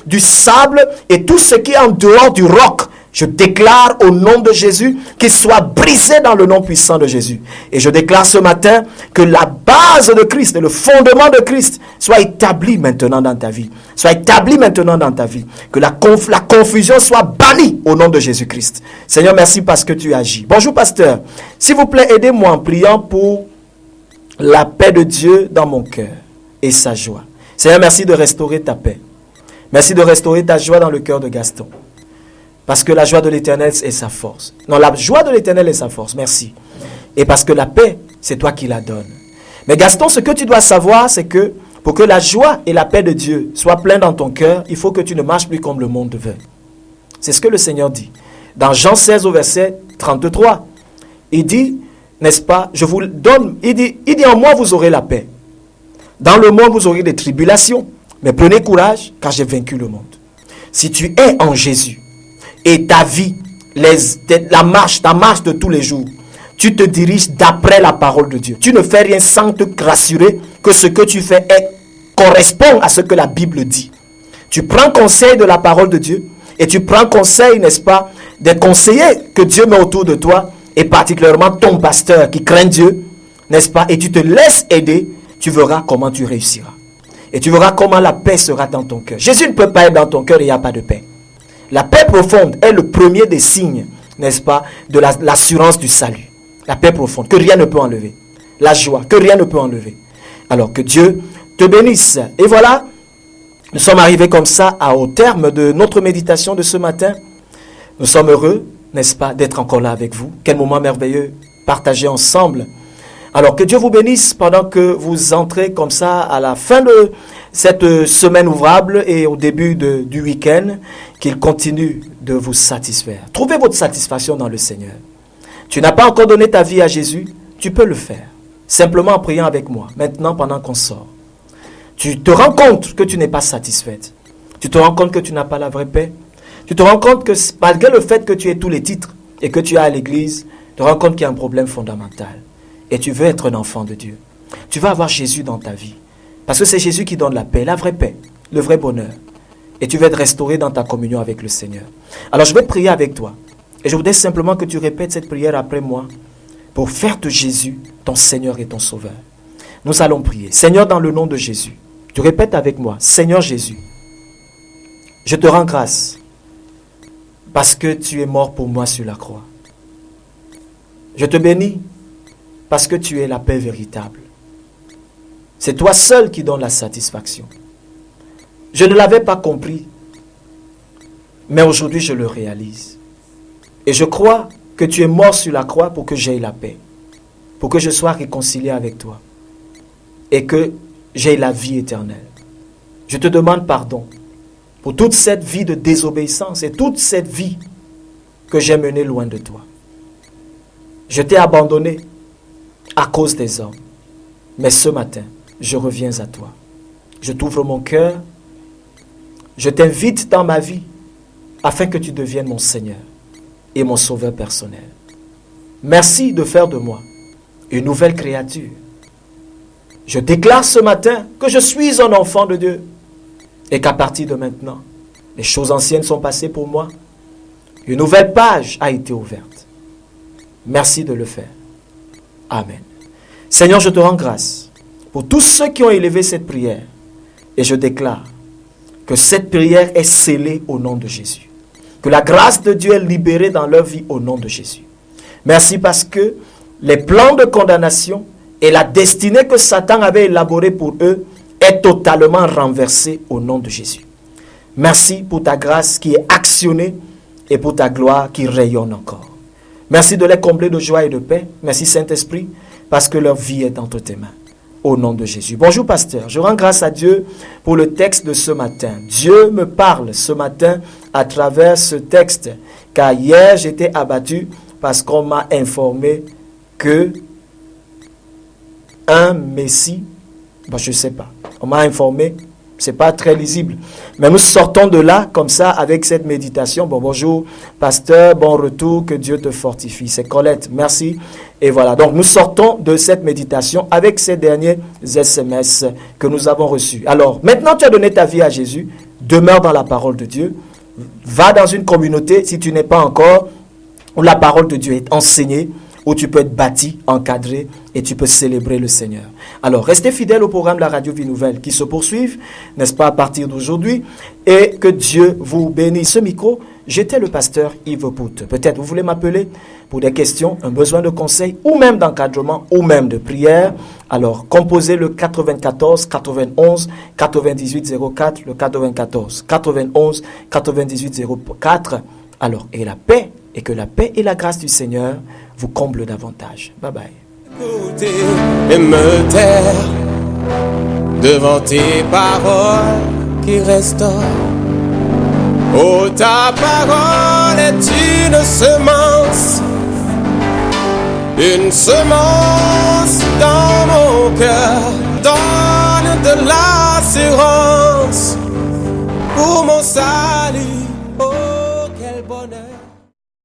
du sable et tout ce qui est en dehors du roc, je déclare au nom de Jésus qu'il soit brisé dans le nom puissant de Jésus. Et je déclare ce matin que la base de Christ et le fondement de Christ soit établi maintenant dans ta vie. Soit établi maintenant dans ta vie. Que la confusion soit bannie au nom de Jésus-Christ. Seigneur, merci parce que tu agis. Bonjour pasteur. S'il vous plaît, aidez-moi en priant pour la paix de Dieu dans mon cœur et sa joie. Seigneur, merci de restaurer ta paix. Merci de restaurer ta joie dans le cœur de Gaston. Parce que la joie de l'Éternel est sa force. Non, la joie de l'Éternel est sa force. Merci. Et parce que la paix, c'est toi qui la donnes. Mais Gaston, ce que tu dois savoir, c'est que pour que la joie et la paix de Dieu soient pleines dans ton cœur, il faut que tu ne marches plus comme le monde veut. C'est ce que le Seigneur dit. Dans Jean 16 au verset 33, il dit, n'est-ce pas, je vous donne, il dit en moi vous aurez la paix. Dans le monde vous aurez des tribulations. Mais prenez courage, car j'ai vaincu le monde. Si tu es en Jésus, et ta vie, ta marche de tous les jours, tu te diriges d'après la parole de Dieu. Tu ne fais rien sans te rassurer que ce que tu fais correspond à ce que la Bible dit. Tu prends conseil de la parole de Dieu et tu prends conseil, n'est-ce pas, des conseillers que Dieu met autour de toi et particulièrement ton pasteur qui craint Dieu, n'est-ce pas, et tu te laisses aider, tu verras comment tu réussiras. Et tu verras comment la paix sera dans ton cœur. Jésus ne peut pas être dans ton cœur et il n'y a pas de paix. La paix profonde est le premier des signes, n'est-ce pas, de l'assurance du salut. La paix profonde, que rien ne peut enlever. La joie, que rien ne peut enlever. Alors que Dieu te bénisse. Et voilà, nous sommes arrivés comme ça au terme de notre méditation de ce matin. Nous sommes heureux, n'est-ce pas, d'être encore là avec vous. Quel moment merveilleux, partagé ensemble. Alors que Dieu vous bénisse pendant que vous entrez comme ça à la fin de cette semaine ouvrable et au début du week-end, qu'il continue de vous satisfaire. Trouvez votre satisfaction dans le Seigneur. Tu n'as pas encore donné ta vie à Jésus, tu peux le faire. Simplement en priant avec moi, maintenant pendant qu'on sort. Tu te rends compte que tu n'es pas satisfaite. Tu te rends compte que tu n'as pas la vraie paix. Tu te rends compte que malgré le fait que tu aies tous les titres et que tu as à l'église, tu te rends compte qu'il y a un problème fondamental. Et tu veux être un enfant de Dieu. Tu vas avoir Jésus dans ta vie. Parce que c'est Jésus qui donne la paix, le vrai bonheur. Et tu vas être restauré dans ta communion avec le Seigneur. Alors je vais prier avec toi. Et je voudrais simplement que tu répètes cette prière après moi pour faire de Jésus ton Seigneur et ton Sauveur. Nous allons prier. Seigneur, dans le nom de Jésus, tu répètes avec moi. Seigneur Jésus, je te rends grâce parce que tu es mort pour moi sur la croix. Je te bénis parce que tu es la paix véritable. C'est toi seul qui donne la satisfaction. Je ne l'avais pas compris, mais aujourd'hui je le réalise. Et je crois que tu es mort sur la croix pour que j'aie la paix, pour que je sois réconcilié avec toi et que j'aie la vie éternelle. Je te demande pardon pour toute cette vie de désobéissance et toute cette vie que j'ai menée loin de toi. Je t'ai abandonné à cause des hommes, mais ce matin, je reviens à toi. Je t'ouvre mon cœur. Je t'invite dans ma vie afin que tu deviennes mon Seigneur et mon Sauveur personnel. Merci de faire de moi une nouvelle créature. Je déclare ce matin que je suis un enfant de Dieu et qu'à partir de maintenant, les choses anciennes sont passées pour moi. Une nouvelle page a été ouverte. Merci de le faire. Amen. Seigneur, je te rends grâce pour tous ceux qui ont élevé cette prière et je déclare que cette prière est scellée au nom de Jésus. Que la grâce de Dieu est libérée dans leur vie au nom de Jésus. Merci parce que les plans de condamnation et la destinée que Satan avait élaborée pour eux est totalement renversée au nom de Jésus. Merci pour ta grâce qui est actionnée et pour ta gloire qui rayonne encore. Merci de les combler de joie et de paix. Merci Saint-Esprit, parce que leur vie est entre tes mains. Au nom de Jésus. Bonjour pasteur, je rends grâce à Dieu pour le texte de ce matin. Dieu me parle ce matin à travers ce texte, car hier j'étais abattu parce qu'on m'a informé que un Messie, je ne sais pas, on m'a informé, c'est pas très lisible, mais nous sortons de là comme ça avec cette méditation. Bonjour pasteur, bon retour, que Dieu te fortifie. C'est Colette, merci. Et voilà, donc nous sortons de cette méditation avec ces derniers SMS que nous avons reçus. Alors, maintenant tu as donné ta vie à Jésus, demeure dans la parole de Dieu, va dans une communauté, si tu n'es pas encore, où la parole de Dieu est enseignée, où tu peux être bâti, encadré, et tu peux célébrer le Seigneur. Alors, restez fidèles au programme de la Radio Vie Nouvelle qui se poursuivent, n'est-ce pas, à partir d'aujourd'hui, et que Dieu vous bénisse. Ce micro, j'étais le pasteur Yves Pout. Peut-être vous voulez m'appeler pour des questions, un besoin de conseil, ou même d'encadrement, ou même de prière. Alors, composez le 94 91 98 04, le 94 91 98 04. Alors, et la paix, et que la paix et la grâce du Seigneur vous comblent davantage. Bye bye. Écouter et me taire devant tes paroles qui restaurent. Oh, ta parole est une semence dans mon cœur. Donne de l'assurance pour mon salut. Oh, quel bonheur.